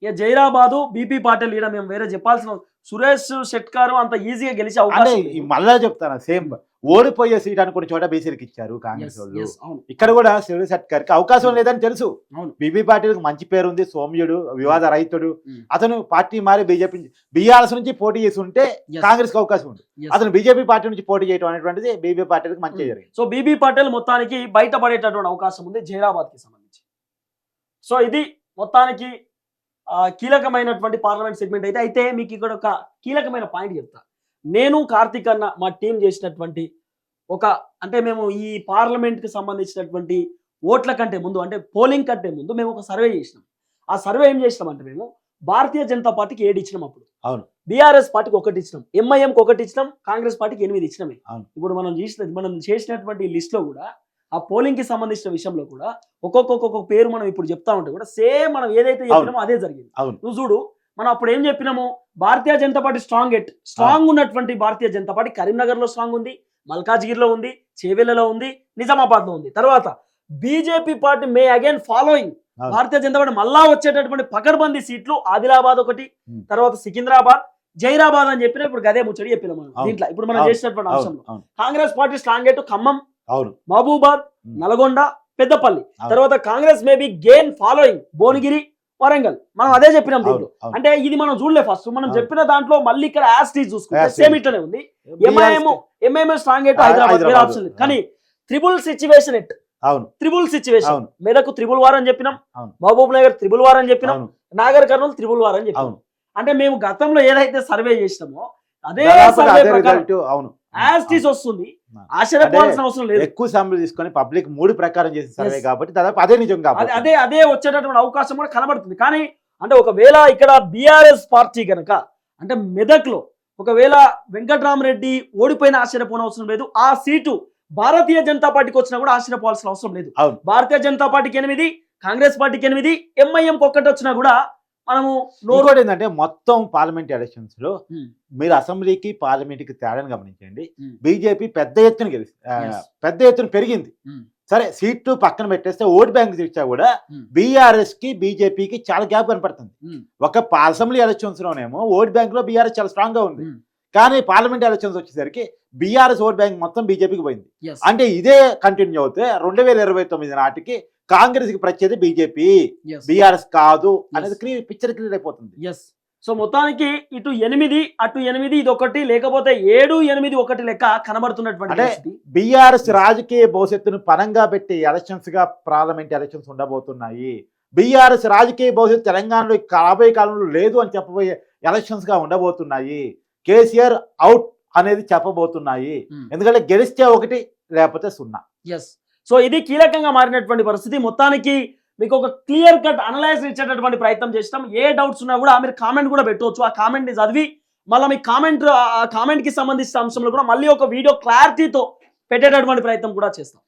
ఇక జైరాబాదు బీపీ పాటిల్ ఈడ మేము వేరే చెప్పాల్సిన, సురేష్ షెట్కార్ అంత ఈజీగా గెలిచే అవకాశం మళ్ళా చెప్తాను, సేమ్ ఓడిపోయే సీట్ అనుకున్న చోట బీసీలకు ఇచ్చారు కాంగ్రెస్ వాళ్ళు. ఇక్కడ కూడా సురేష్ షెట్కార్ కి అవకాశం లేదని తెలుసు. బీబీ పాటిల్కి మంచి పేరు ఉంది, సౌమ్యుడు, వివాద రహితుడు. అతను పార్టీ మారి బీజేపీ బీఆర్ఎస్ నుంచి పోటీ చేసి ఉంటే కాంగ్రెస్ కి అవకాశం ఉంది. అతను బీజేపీ పార్టీ నుంచి పోటీ చేయడం అనేటువంటిది బీబీ పాటిల్కి మంచి జరిగింది. సో బీబీ పాటిల్ మొత్తానికి బయటపడేటటువంటి అవకాశం ఉంది జైరాబాద్ కి సంబంధించి. సో ఇది మొత్తానికి కీలకమైనటువంటి పార్లమెంట్ సెగ్మెంట్ అయితే మీకు ఇక్కడ ఒక కీలకమైన పాయింట్ చెప్తా. నేను కార్తీక్ అన్న మా టీం చేసినటువంటి అంటే మేము ఈ పార్లమెంట్ కి సంబంధించినటువంటి ఓట్ల కంటే ముందు, అంటే పోలింగ్ కంటే ముందు మేము ఒక సర్వే చేసినాం. ఆ సర్వే ఏం చేసినాం అంటే, మేము భారతీయ జనతా పార్టీకి 7 ఇచ్చినాం, అప్పుడు బీఆర్ఎస్ పార్టీకి 1 ఇచ్చినాం, ఎంఐఎంకి 1 ఇచ్చినాం, కాంగ్రెస్ పార్టీకి 8 ఇచ్చినామే. ఇప్పుడు మనం చేసినటువంటి లిస్ట్ లో కూడా ఆ పోలింగ్ కి సంబంధించిన విషయంలో కూడా ఒక్కొక్క పేరు మనం ఇప్పుడు చెప్తా ఉంటే కూడా సేమ్ మనం ఏదైతే చెప్పినామో అదే జరిగింది. నువ్వు చూడు, మనం అప్పుడు ఏం చెప్పినాము, భారతీయ జనతా పార్టీ స్ట్రాంగ్ ఉన్నటువంటి భారతీయ జనతా పార్టీ కరీంనగర్ లో స్ట్రాంగ్ ఉంది, మల్కాజ్గిర్ లో ఉంది, చేవెళ్లలో ఉంది, నిజామాబాద్ లో ఉంది. తర్వాత బీజేపీ పార్టీ మే అగైన్ ఫాలోయింగ్ భారతీయ జనతా పార్టీ మళ్ళా వచ్చేటటువంటి పకడ్బందీ సీట్లు ఆదిలాబాద్ 1, తర్వాత సికింద్రాబాద్, జైరాబాద్ అని చెప్పిన ఇప్పుడు గదే ముచ్చడి చెప్పినాం మనం దీంట్లో. ఇప్పుడు మనం చేసినటువంటి అంశంలో కాంగ్రెస్ పార్టీ స్ట్రాంగ్ ఎటు ఖమ్మం, మహబూబాద్, నల్గొండ, పెద్దపల్లి. తర్వాత Congress maybe gain following Bhuvanagiri, Warangal. మనం అదే చెప్పినాం దీంట్లో. అంటే ఇది మనం చూడలే, ఫస్ట్ మనం చెప్పిన దాంట్లో మళ్ళీ ఇక్కడ యాస్టీజ్ చూసుకుంటే సేమ్ ఇట్లనే ఉంది. ఎంఐఎం స్ట్రాంగ్ ఎట్ హైదరాబాద్, వేరే ఆప్షన్ లేదు. కానీ త్రిబుల్ సిచ్యువేషన్ మెదక్ 3-1 అని చెప్పినాం, మహబూబ్ నగర్ 3-1 అని చెప్పినాం, నాగర్ కర్నూలు 3-1 అని చెప్పినాం. అంటే మేము గతంలో ఏదైతే సర్వే చేసినామో అదే సర్వే ప్రకారం యాస్టీజ్ వస్తుంది, ఆశ్చర్యపోవాల్సిన అవసరం లేదు. ఎక్కువ శాంపుల్ తీసుకొని పబ్లిక్ 3 ప్రకారం చేసిన సర్వే కాబట్టి దాదాపు అదే నిజం కాబట్టి అదే వచ్చేటటువంటి అవకాశం కూడా కనబడుతుంది. కానీ అంటే ఒకవేళ ఇక్కడ బీఆర్ఎస్ పార్టీ కనుక, అంటే మెదక్ లో ఒకవేళ వెంకట్రామరెడ్డి ఓడిపోయిన ఆశ్చర్యపోనవసరం లేదు. ఆ సీటు భారతీయ జనతా పార్టీకి వచ్చినా కూడా ఆశ్చర్యపోవాల్సిన అవసరం లేదు. భారతీయ జనతా పార్టీకి 8, కాంగ్రెస్ పార్టీకి 8, ఎంఐఎంకి 1 వచ్చినా కూడా మనము నోట్ ఏంటంటే మొత్తం పార్లమెంట్ ఎలక్షన్స్ లో మీరు అసెంబ్లీకి పార్లమెంట్ కి తేడాను గమనించండి. బీజేపీ పెద్ద ఎత్తున పెరిగింది. సరే సీట్లు పక్కన పెట్టేస్తే ఓట్ బ్యాంక్ చూసా కూడా బీఆర్ఎస్ కి బీజేపీకి చాలా గ్యాప్ కనపడుతుంది. ఒక అసెంబ్లీ ఎలక్షన్స్ లోనేమో ఓట్ బ్యాంక్ లో బీఆర్ఎస్ చాలా స్ట్రాంగ్ గా ఉంది, కానీ పార్లమెంట్ ఎలక్షన్స్ వచ్చేసరికి బీఆర్ఎస్ ఓట్ బ్యాంక్ మొత్తం బీజేపీకి పోయింది. అంటే ఇదే కంటిన్యూ అవుతే 2029 నాటికి కాంగ్రెస్ కి ప్రత్యేది బీజేపీ, బీఆర్ఎస్ కాదు అనేది పిక్చర్ క్లియర్ అయిపోతుంది. సో మొత్తానికి ఇటు 8 అటు 8 ఇది ఒకటి, లేకపోతే 7, 8 ఒకటి లెక్క కనబడుతున్నటువంటి అంటే బీఆర్ఎస్ రాజకీయ భవిష్యత్తును పనంగా పెట్టి ఎలక్షన్స్ గా పార్లమెంట్ ఎలక్షన్స్ ఉండబోతున్నాయి. బీఆర్ఎస్ రాజకీయ భవిష్యత్తు తెలంగాణలో రాబోయే కాలంలో లేదు అని చెప్పబోయే ఎలక్షన్స్ గా ఉండబోతున్నాయి. కేసీఆర్ అవుట్ అనేది చెప్పబోతున్నాయి. ఎందుకంటే గెలిస్తే 1 లేకపోతే 0. సో ఇది కీలకంగా మారినటువంటి పరిస్థితి. మొత్తానికి మీకు ఒక క్లియర్ కట్ అనలైజ్ ఇచ్చేటటువంటి ప్రయత్నం చేస్తాం. ఏ డౌట్స్ ఉన్నా కూడా మీరు కామెంట్ కూడా పెట్టవచ్చు. ఆ కామెంట్ ని చదివి మళ్ళీ మీ కామెంట్ కి సంబంధించిన అంశంలో కూడా మళ్ళీ ఒక వీడియో క్లారిటీతో పెట్టేటటువంటి ప్రయత్నం కూడా చేస్తాం.